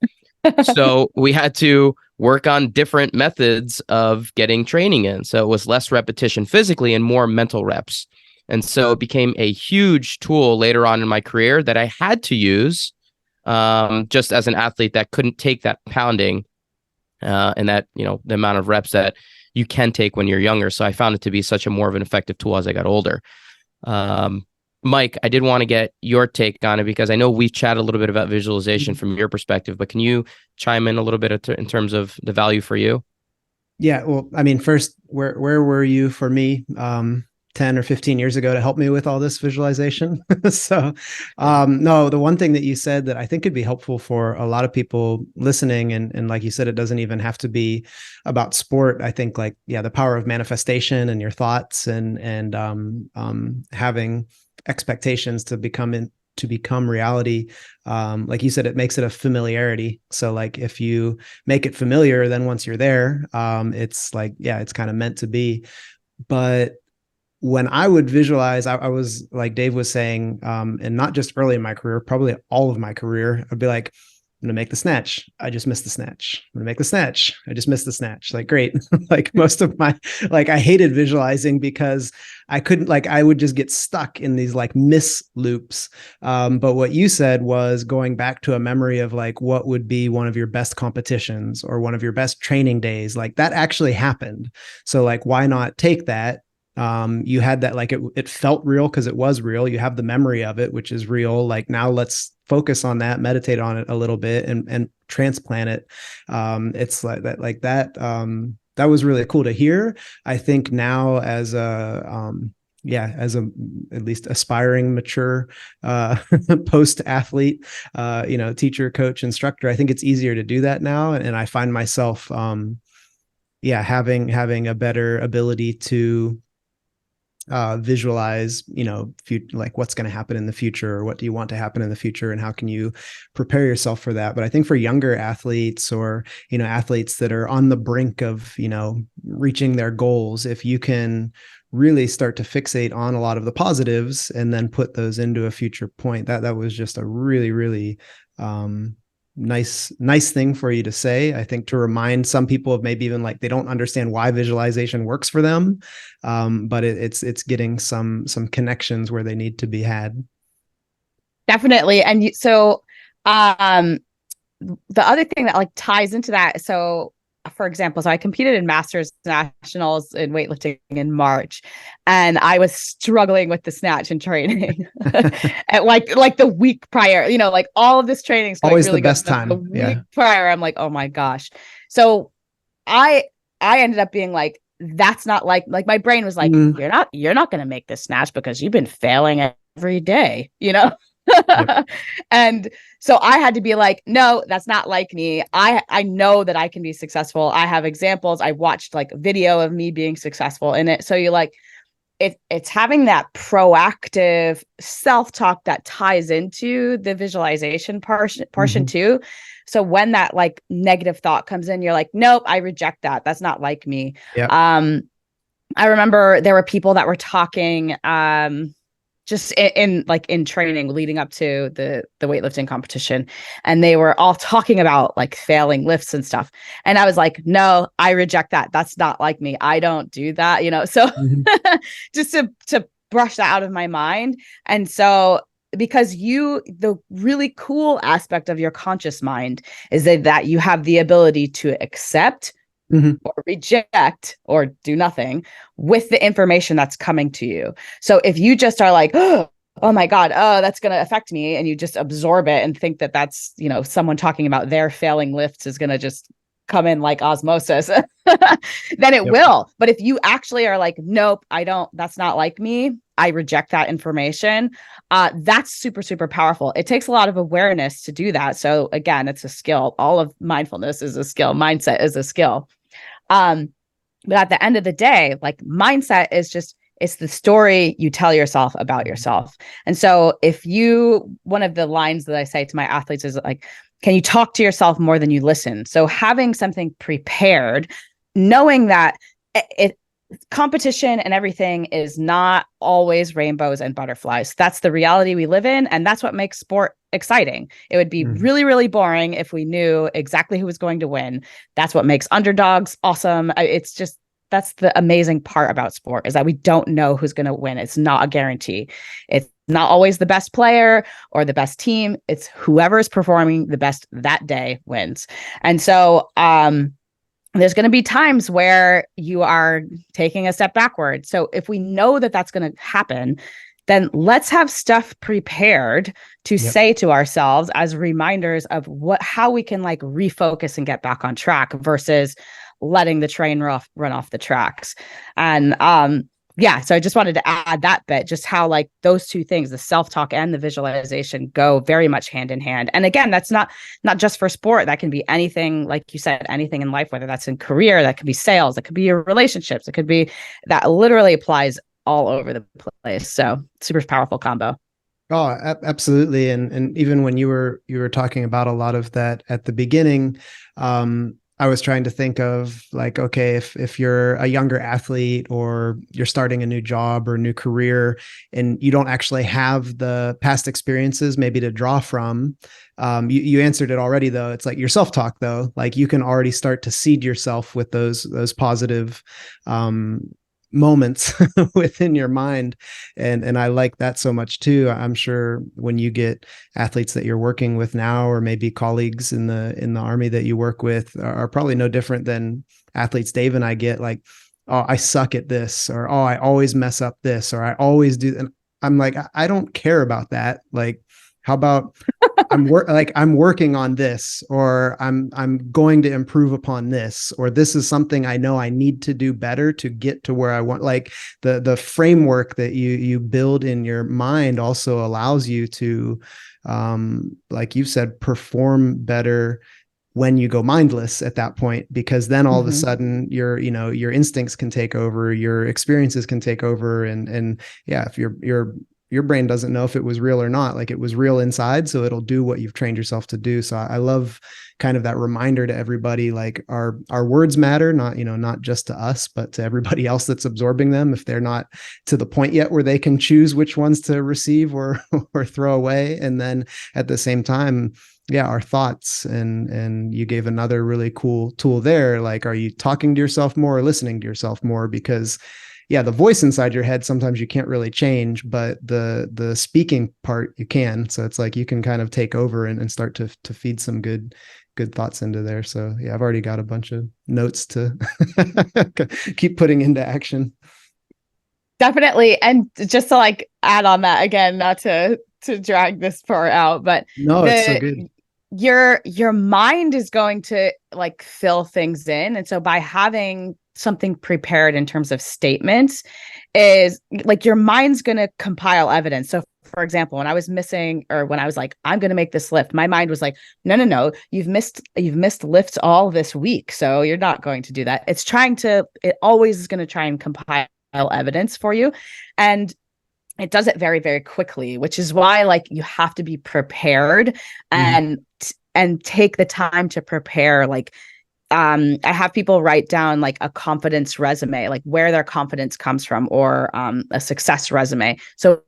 So we had to work on different methods of getting training in. So it was less repetition physically and more mental reps. And so it became a huge tool later on in my career that I had to use just as an athlete that couldn't take that pounding and that, the amount of reps that you can take when you're younger. So I found it to be such a more of an effective tool as I got older. Mike, I did want to get your take on it because I know we've chatted a little bit about visualization from your perspective, but can you chime in a little bit in terms of the value for you? Yeah. Well, I mean, first, where were you for me? 10 or 15 years ago to help me with all this visualization. So, no, the one thing that you said that I think could be helpful for a lot of people listening, and like you said, it doesn't even have to be about sport. I think like, yeah, the power of manifestation and your thoughts and having expectations to become reality. Like you said, it makes it a familiarity. So like if you make it familiar, then once you're there, it's like, yeah, it's kind of meant to be. But when I would visualize, I was like Dave was saying, and not just early in my career, probably all of my career, I'd be like, I'm going to make the snatch. I just missed the snatch. I'm going to make the snatch. I just missed the snatch. Like, great. Like most of my, like I hated visualizing because I couldn't, like, I would just get stuck in these like miss loops. But what you said was going back to a memory of like, what would be one of your best competitions or one of your best training days? Like that actually happened. So like, why not take that? You had that, like it felt real because it was real. You have the memory of it, which is real. Like now let's focus on that, meditate on it a little bit and transplant it. It's like that, that was really cool to hear. I think now as a, at least aspiring, mature, post athlete, teacher, coach, instructor, I think it's easier to do that now. And I find myself, having a better ability to visualize, like what's going to happen in the future, or what do you want to happen in the future, and how can you prepare yourself for that. But I think for younger athletes or, athletes that are on the brink of, reaching their goals, if you can really start to fixate on a lot of the positives and then put those into a future point, that was just a really, really, nice thing for you to say. I think to remind some people of maybe even like they don't understand why visualization works for them, but it's getting some connections where they need to be had. Definitely. And so the other thing that like ties into that, so for example, so I competed in Masters Nationals in weightlifting in March, and I was struggling with the snatch in training at like the week prior, like all of this training is going always really the best good. time. The week prior, I'm like, oh my gosh. So I ended up being like, that's not like my brain was like, you're not going to make this snatch because you've been failing every day, Yep. And so I had to be like, no, that's not like me. I know that I can be successful. I have examples. I watched like a video of me being successful in it. So you're like, it's having that proactive self-talk that ties into the visualization portion too. So when that like negative thought comes in, you're like, nope, I reject that. That's not like me. Yep. I remember there were people that were talking, just in training leading up to the weightlifting competition. And they were all talking about like failing lifts and stuff. And I was like, no, I reject that. That's not like me. I don't do that, So just to brush that out of my mind. And so because the really cool aspect of your conscious mind is that you have the ability to accept or reject or do nothing with the information that's coming to you. So if you just are like, oh my God, that's going to affect me, and you just absorb it and think that that's, someone talking about their failing lifts is going to just come in like osmosis, then it will. But if you actually are like, nope, that's not like me, I reject that information, that's super, super powerful. It takes a lot of awareness to do that. So again, it's a skill. All of mindfulness is a skill. Mindset is a skill. But at the end of the day, like mindset is it's the story you tell yourself about yourself. And so one of the lines that I say to my athletes is like, can you talk to yourself more than you listen? So having something prepared, knowing that competition and everything is not always rainbows and butterflies. That's the reality we live in. And that's what makes sport exciting. It would be really, really boring if we knew exactly who was going to win. That's what makes underdogs awesome. That's the amazing part about sport, is that we don't know who's going to win. It's not a guarantee. It's not always the best player or the best team. It's whoever is performing the best that day wins. And so, there's going to be times where you are taking a step backward. So if we know that that's going to happen, then let's have stuff prepared to say to ourselves as reminders of how we can like refocus and get back on track versus letting the train run off the tracks. And yeah, so I just wanted to add that bit, just how like those two things, the self-talk and the visualization, go very much hand in hand. And again, that's not just for sport. That can be anything, like you said, anything in life, whether that's in career, that could be sales, that could be your relationships, it could be, that literally applies all over the place. So super powerful combo. Oh, absolutely. And even when you were talking about a lot of that at the beginning, I was trying to think of like, okay, if you're a younger athlete or you're starting a new job or new career and you don't actually have the past experiences maybe to draw from, you answered it already though. It's like your self-talk though, like you can already start to seed yourself with those positive moments within your mind. And I like that so much too. I'm sure when you get athletes that you're working with now, or maybe colleagues in the Army that you work with, are probably no different than athletes Dave and I get, like, oh, I suck at this, or oh, I always mess up this, or I always do. And I'm like, I don't care about that. Like, how about I'm working on this, or I'm going to improve upon this, or this is something I know I need to do better to get to where I want. Like the framework that you build in your mind also allows you to, like you said, perform better when you go mindless at that point, because then all of a sudden your instincts can take over, your experiences can take over. And yeah, if your brain doesn't know if it was real or not, like it was real inside. So it'll do what you've trained yourself to do. So I love kind of that reminder to everybody, like our words matter, not just to us, but to everybody else that's absorbing them. If they're not to the point yet where they can choose which ones to receive or throw away. And then at the same time, yeah, our thoughts. And you gave another really cool tool there. Like, are you talking to yourself more or listening to yourself more? Because yeah, the voice inside your head, sometimes you can't really change, but the speaking part you can. So it's like you can kind of take over and start to feed some good thoughts into there. So yeah, I've already got a bunch of notes to keep putting into action. Definitely. And just to like add on that again, not to drag this part out, but no, it's so good. Your mind is going to like fill things in. And so by having something prepared in terms of statements, is like your mind's going to compile evidence. So for example, when I was missing, or when I was like, I'm going to make this lift, my mind was like, no, you've missed lifts all this week, so you're not going to do that. It always is going to try and compile evidence for you. And it does it very, very quickly, which is why like you have to be prepared and take the time to prepare. Like, I have people write down like a confidence resume, like where their confidence comes from, or a success resume. So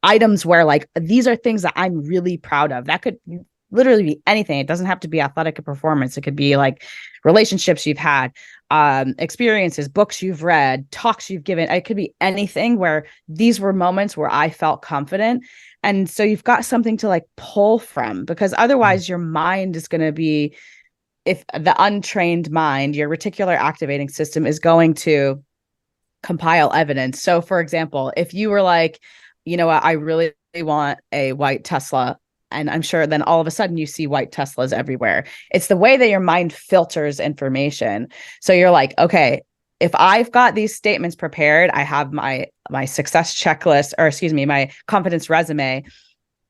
items where like, these are things that I'm really proud of. That could literally be anything. It doesn't have to be athletic performance. It could be like relationships you've had, experiences, books you've read, talks you've given. It could be anything where these were moments where I felt confident. And so you've got something to like pull from, because otherwise your mind is going to be, if the untrained mind, your reticular activating system is going to compile evidence. So for example, if you were like, you know what, I really want a white Tesla, and I'm sure then all of a sudden you see white Teslas everywhere. It's the way that your mind filters information. So you're like, okay, if I've got these statements prepared, I have my success checklist, or excuse me, my confidence resume.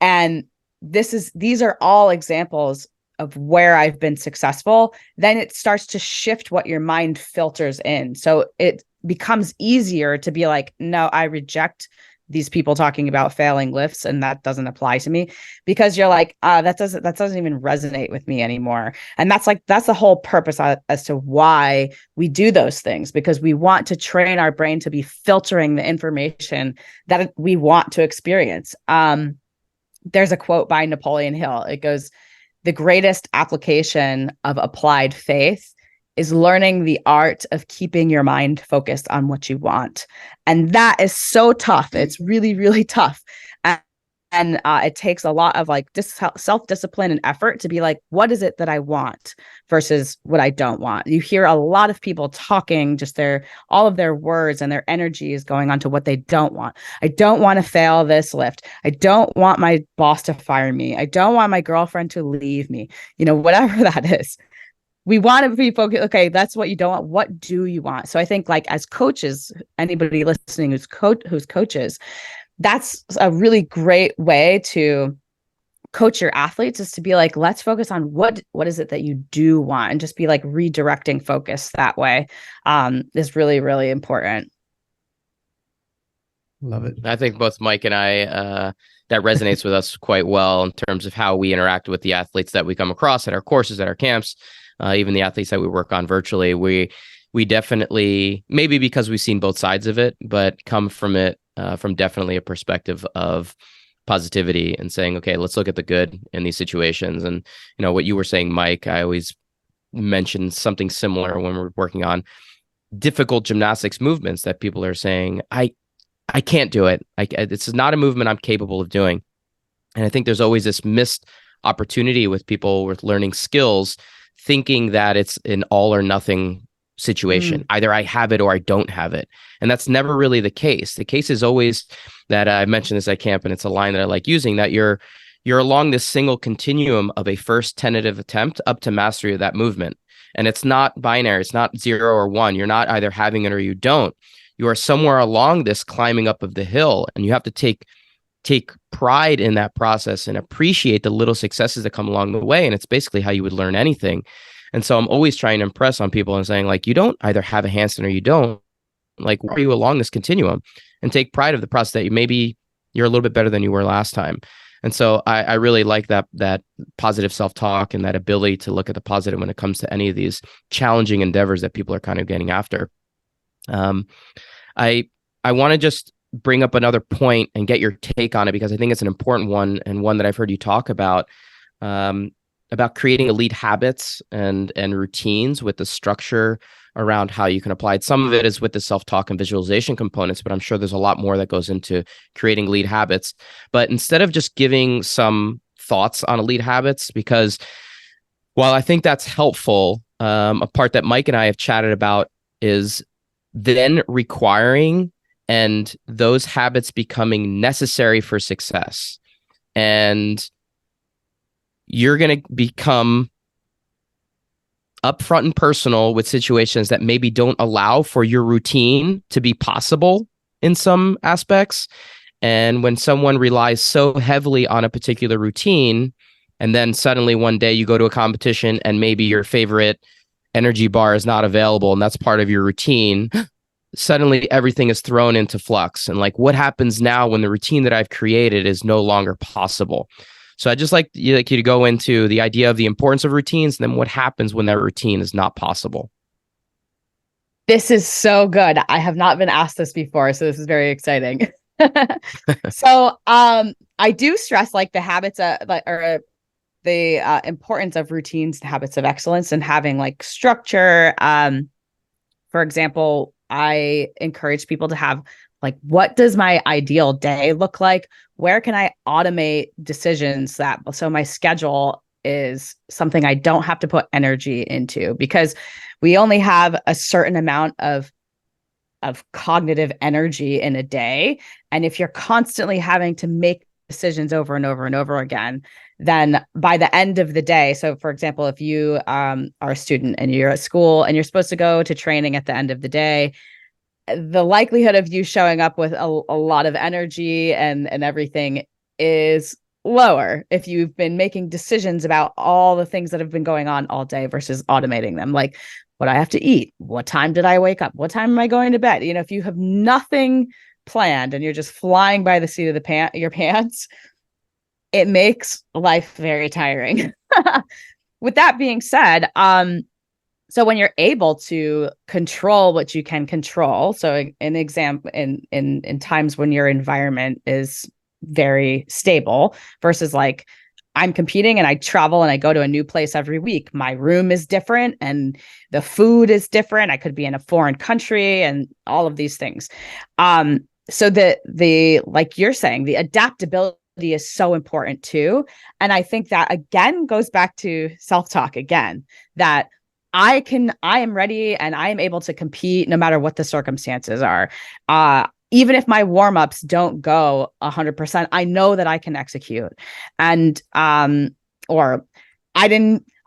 And these are all examples of where I've been successful. Then it starts to shift what your mind filters in. So it becomes easier to be like, no, I reject these people talking about failing lifts, and that doesn't apply to me, because you're like, that doesn't even resonate with me anymore. And that's the whole purpose as to why we do those things, because we want to train our brain to be filtering the information that we want to experience. There's a quote by Napoleon Hill. It goes, "The greatest application of applied faith is learning the art of keeping your mind focused on what you want." And that is so tough. It's really, really tough. And it takes a lot of like self-discipline and effort to be like, what is it that I want versus what I don't want? You hear a lot of people talking, just all of their words and their energy is going on to what they don't want. I don't want to fail this lift. I don't want my boss to fire me. I don't want my girlfriend to leave me, whatever that is. we want to be focused. Okay, that's what you don't want. What do you want? So I think like as coaches, anybody listening who's coaches, that's a really great way to coach your athletes, is to be like, let's focus on what is it that you do want, and just be like redirecting focus that way is really, really important. Love it. I think both Mike and I, that resonates with us quite well in terms of how we interact with the athletes that we come across at our courses, at our camps, even the athletes that we work on virtually. We definitely, maybe because we've seen both sides of it, but come from it from definitely a perspective of positivity and saying, okay, let's look at the good in these situations. And, what you were saying, Mike, I always mention something similar when we're working on difficult gymnastics movements that people are saying, I can't do it. This is not a movement I'm capable of doing. And I think there's always this missed opportunity with people with learning skills, thinking that it's an all or nothing situation. Either I have it or I don't have it. And that's never really the case. The case is always that I mentioned this at camp, and it's a line that I like using, that you're along this single continuum of a first tentative attempt up to mastery of that movement. And it's not binary. It's not 0 or 1. You're not either having it or you don't. You are somewhere along this climbing up of the hill, and you have to take pride in that process and appreciate the little successes that come along the way. And it's basically how you would learn anything. And so I'm always trying to impress on people and saying, like, you don't either have a handstand or you don't. Like, where are you along this continuum? And take pride of the process that you're a little bit better than you were last time. And so I really like that positive self-talk and that ability to look at the positive when it comes to any of these challenging endeavors that people are kind of getting after. I want to just bring up another point and get your take on it, because I think it's an important one, and one that I've heard you talk about creating elite habits and routines with the structure around how you can apply it. Some of it is with the self-talk and visualization components, but I'm sure there's a lot more that goes into creating elite habits. But instead of just giving some thoughts on elite habits, because while I think that's helpful, a part that Mike and I have chatted about is then requiring and those habits becoming necessary for success. And you're going to become upfront and personal with situations that maybe don't allow for your routine to be possible in some aspects. And when someone relies so heavily on a particular routine, and then suddenly one day you go to a competition and maybe your favorite energy bar is not available, and that's part of your routine, suddenly everything is thrown into flux. And like, what happens now when the routine that I've created is no longer possible? So I just like you to go into the idea of the importance of routines, and then what happens when that routine is not possible. This is so good. I have not been asked this before, so this is very exciting. So I do stress like the habits or the importance of routines and habits of excellence, and having like structure. For example, I encourage people to have like, what does my ideal day look like? Where can I automate decisions so my schedule is something I don't have to put energy into, because we only have a certain amount of cognitive energy in a day. And if you're constantly having to make decisions over and over and over again, then by the end of the day, so for example, if you are a student and you're at school and you're supposed to go to training at the end of the day, the likelihood of you showing up with a lot of energy and everything is lower if you've been making decisions about all the things that have been going on all day versus automating them. Like, what I have to eat, what time did I wake up, what time am I going to bed? If you have nothing planned and you're just flying by the seat of your pants, it makes life very tiring. With that being said, so when you're able to control what you can control, so an example in times when your environment is very stable versus like, I'm competing and I travel and I go to a new place every week. My room is different and the food is different. I could be in a foreign country and all of these things. So the like you're saying, the adaptability is so important too. And I think that again goes back to self-talk again, that I am ready and I am able to compete no matter what the circumstances are. Even if my warm-ups don't go 100%, I know that I can execute. And or I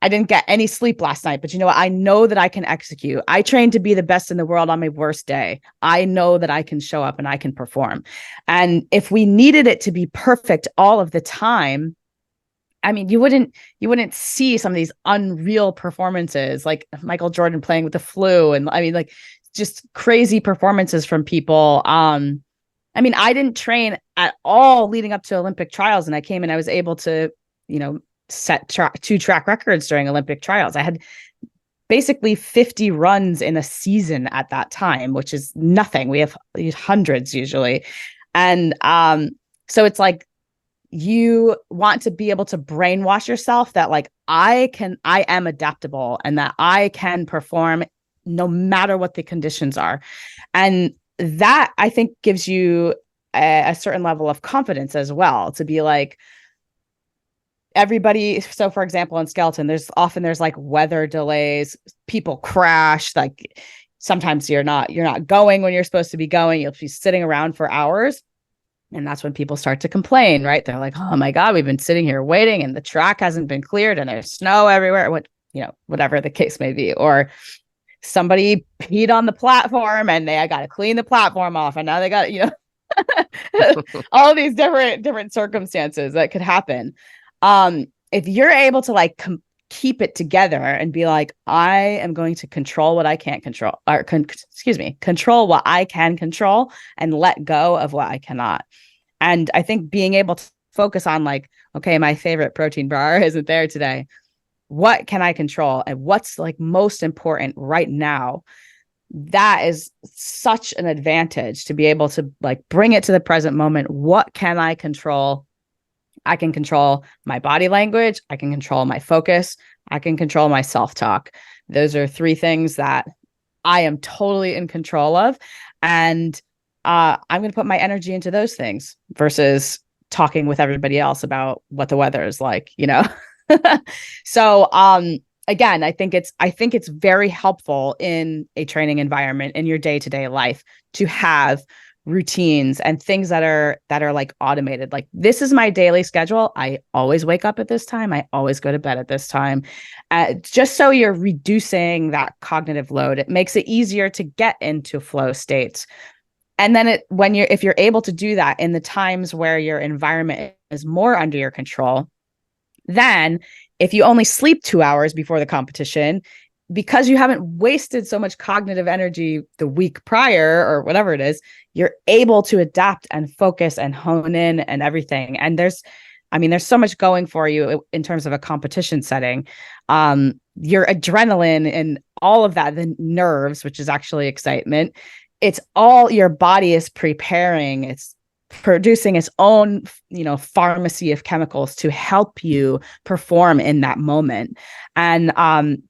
I didn't get any sleep last night, but you know what? I know that I can execute. I trained to be the best in the world on my worst day. I know that I can show up and I can perform. And if we needed it to be perfect all of the time, I mean, you wouldn't see some of these unreal performances like Michael Jordan playing with the flu. And I mean, like just crazy performances from people. I mean, I didn't train at all leading up to Olympic trials. And I came and I was able to, set two track records during Olympic trials. I had basically 50 runs in a season at that time, which is nothing. We have hundreds usually. And so it's like, you want to be able to brainwash yourself that like, I am adaptable and that I can perform no matter what the conditions are. And that I think gives you a certain level of confidence as well, to be like, everybody. So for example, in Skelton, there's like weather delays, people crash, like sometimes you're not going when you're supposed to be going, you'll be sitting around for hours. And that's when people start to complain, right? They're like, oh my God, we've been sitting here waiting and the track hasn't been cleared and there's snow everywhere, whatever the case may be. Or somebody peed on the platform and I got to clean the platform off. And now they got, all these different circumstances that could happen. If you're able to like keep it together and be like, I am going to control what I can't control, or control what I can control and let go of what I cannot. And I think being able to focus on like, okay, my favorite protein bar isn't there today. What can I control? And what's like most important right now? That is such an advantage to be able to like bring it to the present moment. What can I control? I can control my body language. I can control my focus. I can control my self-talk. Those are three things that I am totally in control of. And I'm going to put my energy into those things versus talking with everybody else about what the weather is like, So, again, I think it's very helpful in a training environment in your day-to-day life to have routines and things that are like automated. Like, this is my daily schedule. I always wake up at this time. I always go to bed at this time. Just so you're reducing that cognitive load. It makes it easier to get into flow states. And then if you're able to do that in the times where your environment is more under your control, then if you only sleep 2 hours before the competition, because you haven't wasted so much cognitive energy the week prior or whatever it is, you're able to adapt and focus and hone in and everything. And there's so much going for you in terms of a competition setting. Your adrenaline and all of that, the nerves, which is actually excitement. It's all your body is preparing. It's producing its own, pharmacy of chemicals to help you perform in that moment. And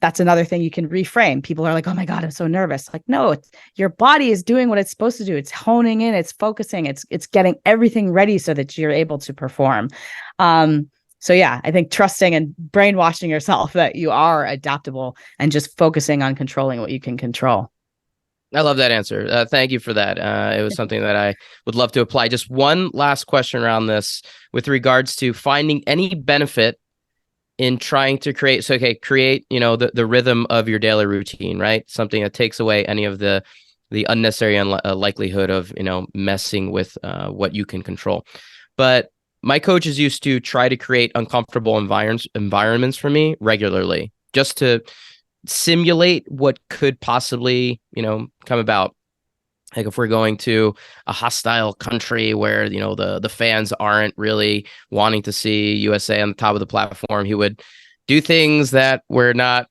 that's another thing you can reframe. People are like, oh my God, I'm so nervous. Like, no, your body is doing what it's supposed to do. It's honing in, it's focusing, it's getting everything ready so that you're able to perform. So yeah, I think trusting and brainwashing yourself that you are adaptable and just focusing on controlling what you can control. I love that answer. Thank you for that. It was something that I would love to apply. Just one last question around this with regards to finding any benefit in trying to create, the rhythm of your daily routine, right? Something that takes away any of the unnecessary likelihood of, messing with what you can control. But my coaches used to try to create uncomfortable environments for me regularly, just to simulate what could possibly, come about. Like if we're going to a hostile country where, the fans aren't really wanting to see USA on the top of the platform, he would do things that were not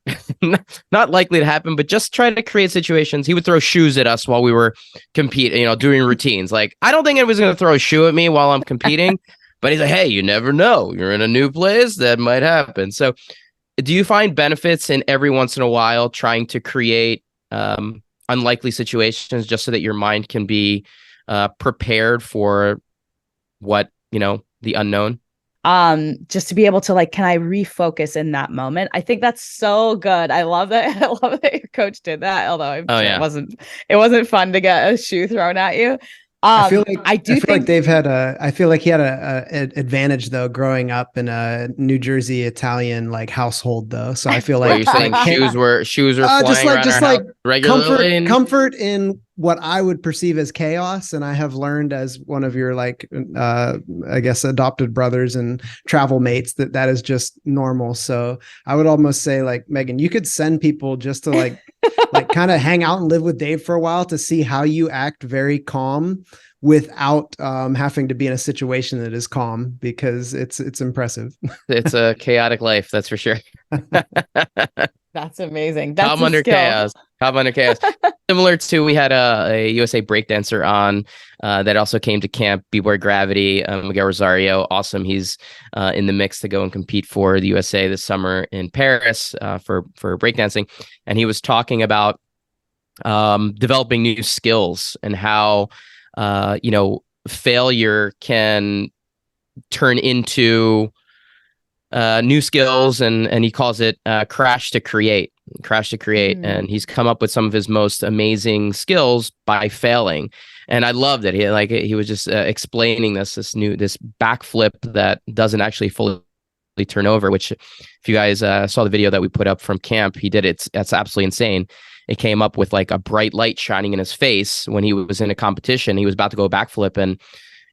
likely to happen, but just try to create situations. He would throw shoes at us while we were competing, doing routines. Like, I don't think anybody's going to throw a shoe at me while I'm competing, but he's like, hey, you never know. You're in a new place. That might happen. So do you find benefits in every once in a while trying to create unlikely situations just so that your mind can be prepared for what, the unknown? Just to be able to can I refocus in that moment? I think that's so good. I love that. I love that your coach did that. Although it wasn't fun to get a shoe thrown at you. I feel like I do think they've had I feel like he had an advantage though, growing up in a New Jersey Italian like household though. So I feel What like you're saying, shoes were flying around our house regularly. comfort in what I would perceive as chaos. And I have learned as one of your like I guess adopted brothers and travel mates that is just normal. So I would almost say like, Megan, you could send people just to like kind of hang out and live with Dave for a while to see how you act very calm without having to be in a situation that is calm, because it's impressive. It's a chaotic life, that's for sure. that's amazing. That's Calm under chaos. Calm under chaos. Similar to, we had a USA breakdancer on that also came to camp, B-Boy Gravity, Miguel Rosario. Awesome. He's in the mix to go and compete for the USA this summer in Paris for breakdancing. And he was talking about developing new skills and how, failure can turn into new skills, and he calls it crash to create. And he's come up with some of his most amazing skills by failing. And I loved it. He was just explaining this backflip that doesn't actually fully turn over, which if you guys saw the video that we put up from camp, he did it. That's absolutely insane. It came up with like a bright light shining in his face when he was in a competition. He was about to go backflip, and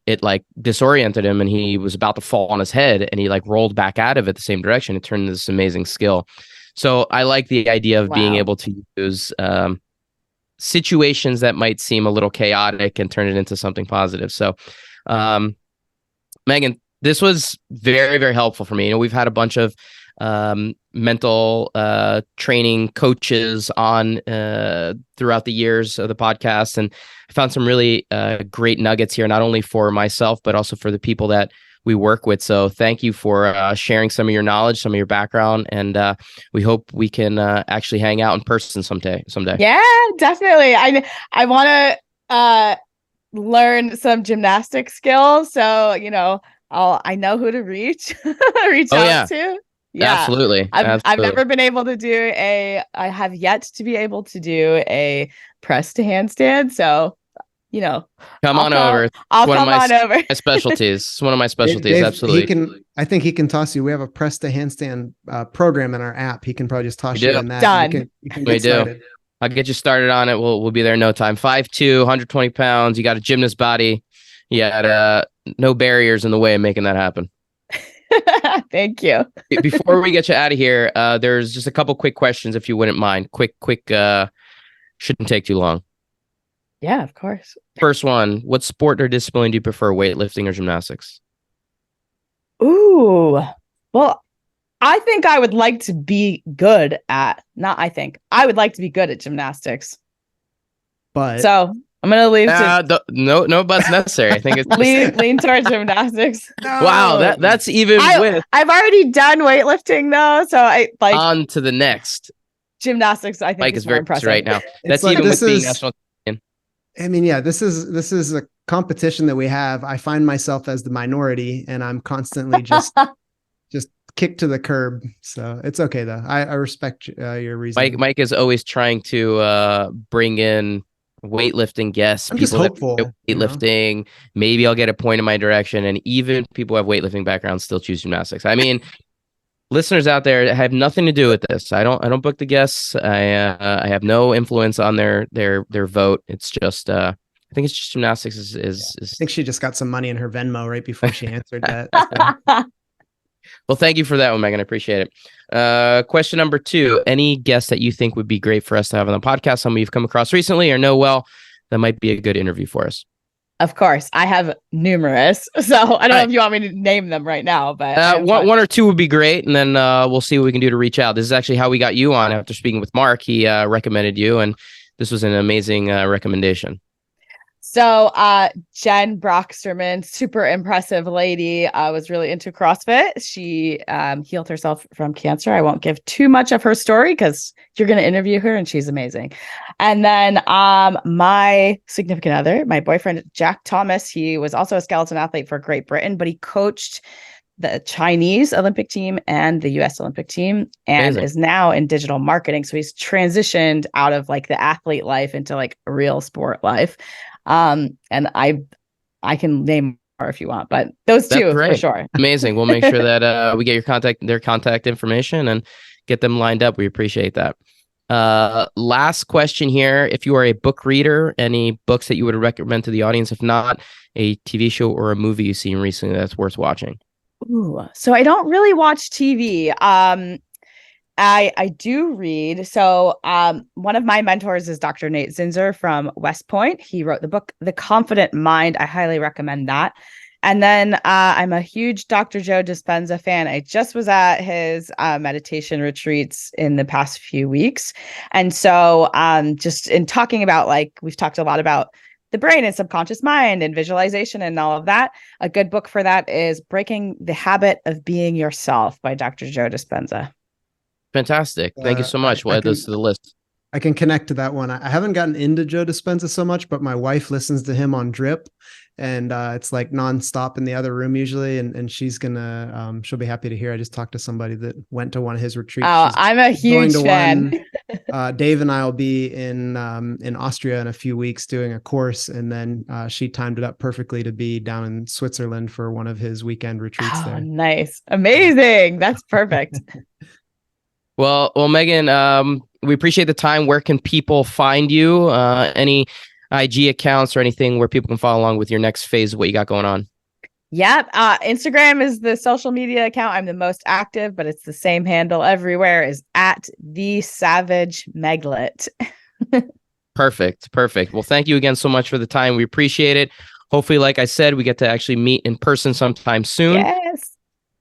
it like disoriented him, and he was about to fall on his head, and he like rolled back out of it the same direction. It turned into this amazing skill. So I like the idea of being able to use situations that might seem a little chaotic and turn it into something positive. So, Megan, this was very, very helpful for me. We've had a bunch of mental training coaches on throughout the years of the podcast, and I found some really great nuggets here, not only for myself but also for the people that we work with. So thank you for sharing some of your knowledge, some of your background, and we hope we can actually hang out in person someday. Yeah, definitely. I want to learn some gymnastic skills, so I know who to reach out to. Yeah, absolutely. I've never been able to do I have yet to be able to do a press to handstand. So, come on over. I'll come on over. My specialties. It's one of my specialties. Dave, absolutely. I think he can toss you. We have a press to handstand program in our app. He can probably just toss you in that. Done. You can get started. I'll get you started on it. We'll be there in no time. 5'2", 120 pounds. You got a gymnast body. You got no barriers in the way of making that happen. Thank you. Before we get you out of here, there's just a couple quick questions, if you wouldn't mind. Quick, shouldn't take too long. Yeah, of course. First one, what sport or discipline do you prefer, weightlifting or gymnastics? Ooh, well, I think I would like to be good at, I would like to be good at gymnastics. But so I'm going to leave no buts necessary. I think it's lean towards gymnastics. No. Wow, that's even I've already done weightlifting though, so I like on to the next. Gymnastics, I think Mike is very impressive right now. That's like, even with being national champion. I mean, yeah, this is a competition that we have. I find myself as the minority, and I'm constantly just kicked to the curb. So it's okay though. I respect your reason. Mike is always trying to bring in weightlifting guests. I'm just hopeful. Weightlifting. Maybe I'll get a point in my direction, and even people who have weightlifting backgrounds still choose gymnastics. I mean, listeners out there have nothing to do with this. I don't book the guests. I have no influence on their vote. It's just I think it's just gymnastics is I think she just got some money in her Venmo right before she answered that. So. Well, thank you for that one, Megan. I appreciate it. Question number 2. Any guests that you think would be great for us to have on the podcast, somebody you've come across recently or know well, that might be a good interview for us? Of course. I have numerous. So I don't know if you want me to name them right now, but one or two would be great. And then we'll see what we can do to reach out. This is actually how we got you on after speaking with Mark. He recommended you, and this was an amazing recommendation. So Jen Brocksterman, super impressive lady, was really into CrossFit. She healed herself from cancer. I won't give too much of her story because you're going to interview her and she's amazing. And then my significant other, my boyfriend, Jack Thomas, he was also a skeleton athlete for Great Britain, but he coached the Chinese Olympic team and the US Olympic team and is now in digital marketing. So he's transitioned out of like the athlete life into like a real sport life. And I can name more if you want, but those That's two for great. sure. Amazing. We'll make sure that we get their contact information and get them lined up. We appreciate that. Last question here. If you are a book reader, any books that you would recommend to the audience? If not, a TV show or a movie you've seen recently that's worth watching? Ooh, so I don't really watch TV. I do read. So one of my mentors is Dr. Nate Zinzer from West Point. He wrote the book The Confident Mind. I highly recommend that. And then I'm a huge Dr. Joe Dispenza fan. I just was at his meditation retreats in the past few weeks. And so just in talking about, like, we've talked a lot about the brain and subconscious mind and visualization and all of that. A good book for that is Breaking the Habit of Being Yourself by Dr. Joe Dispenza. Fantastic. Thank you so much. We'll add those to the list. I can connect to that one. I haven't gotten into Joe Dispenza so much, but my wife listens to him on Drip, and it's like nonstop in the other room usually. And she's gonna, she'll be happy to hear. I just talked to somebody that went to one of his retreats. Oh, I'm a huge fan. Dave and I will be in Austria in a few weeks doing a course, and then she timed it up perfectly to be down in Switzerland for one of his weekend retreats there. Nice. Amazing. That's perfect. Well, Megan, we appreciate the time. Where can people find you? Any IG accounts or anything where people can follow along with your next phase of what you got going on? Yep. Instagram is the social media account I'm the most active, but it's the same handle everywhere, is at the Savage Meglet. Perfect. Well, thank you again so much for the time. We appreciate it. Hopefully, like I said, we get to actually meet in person sometime soon. Yes.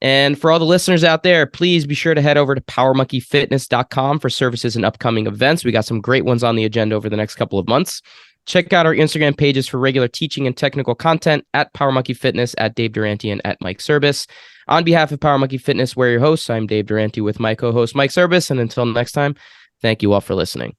And for all the listeners out there, please be sure to head over to powermonkeyfitness.com for services and upcoming events. We got some great ones on the agenda over the next couple of months. Check out our Instagram pages for regular teaching and technical content at Power Monkey Fitness, at Dave Durante, and at Mike Service. On behalf of Power Monkey Fitness, we're your hosts. I'm Dave Durante with my co-host Mike Service. And until next time, thank you all for listening.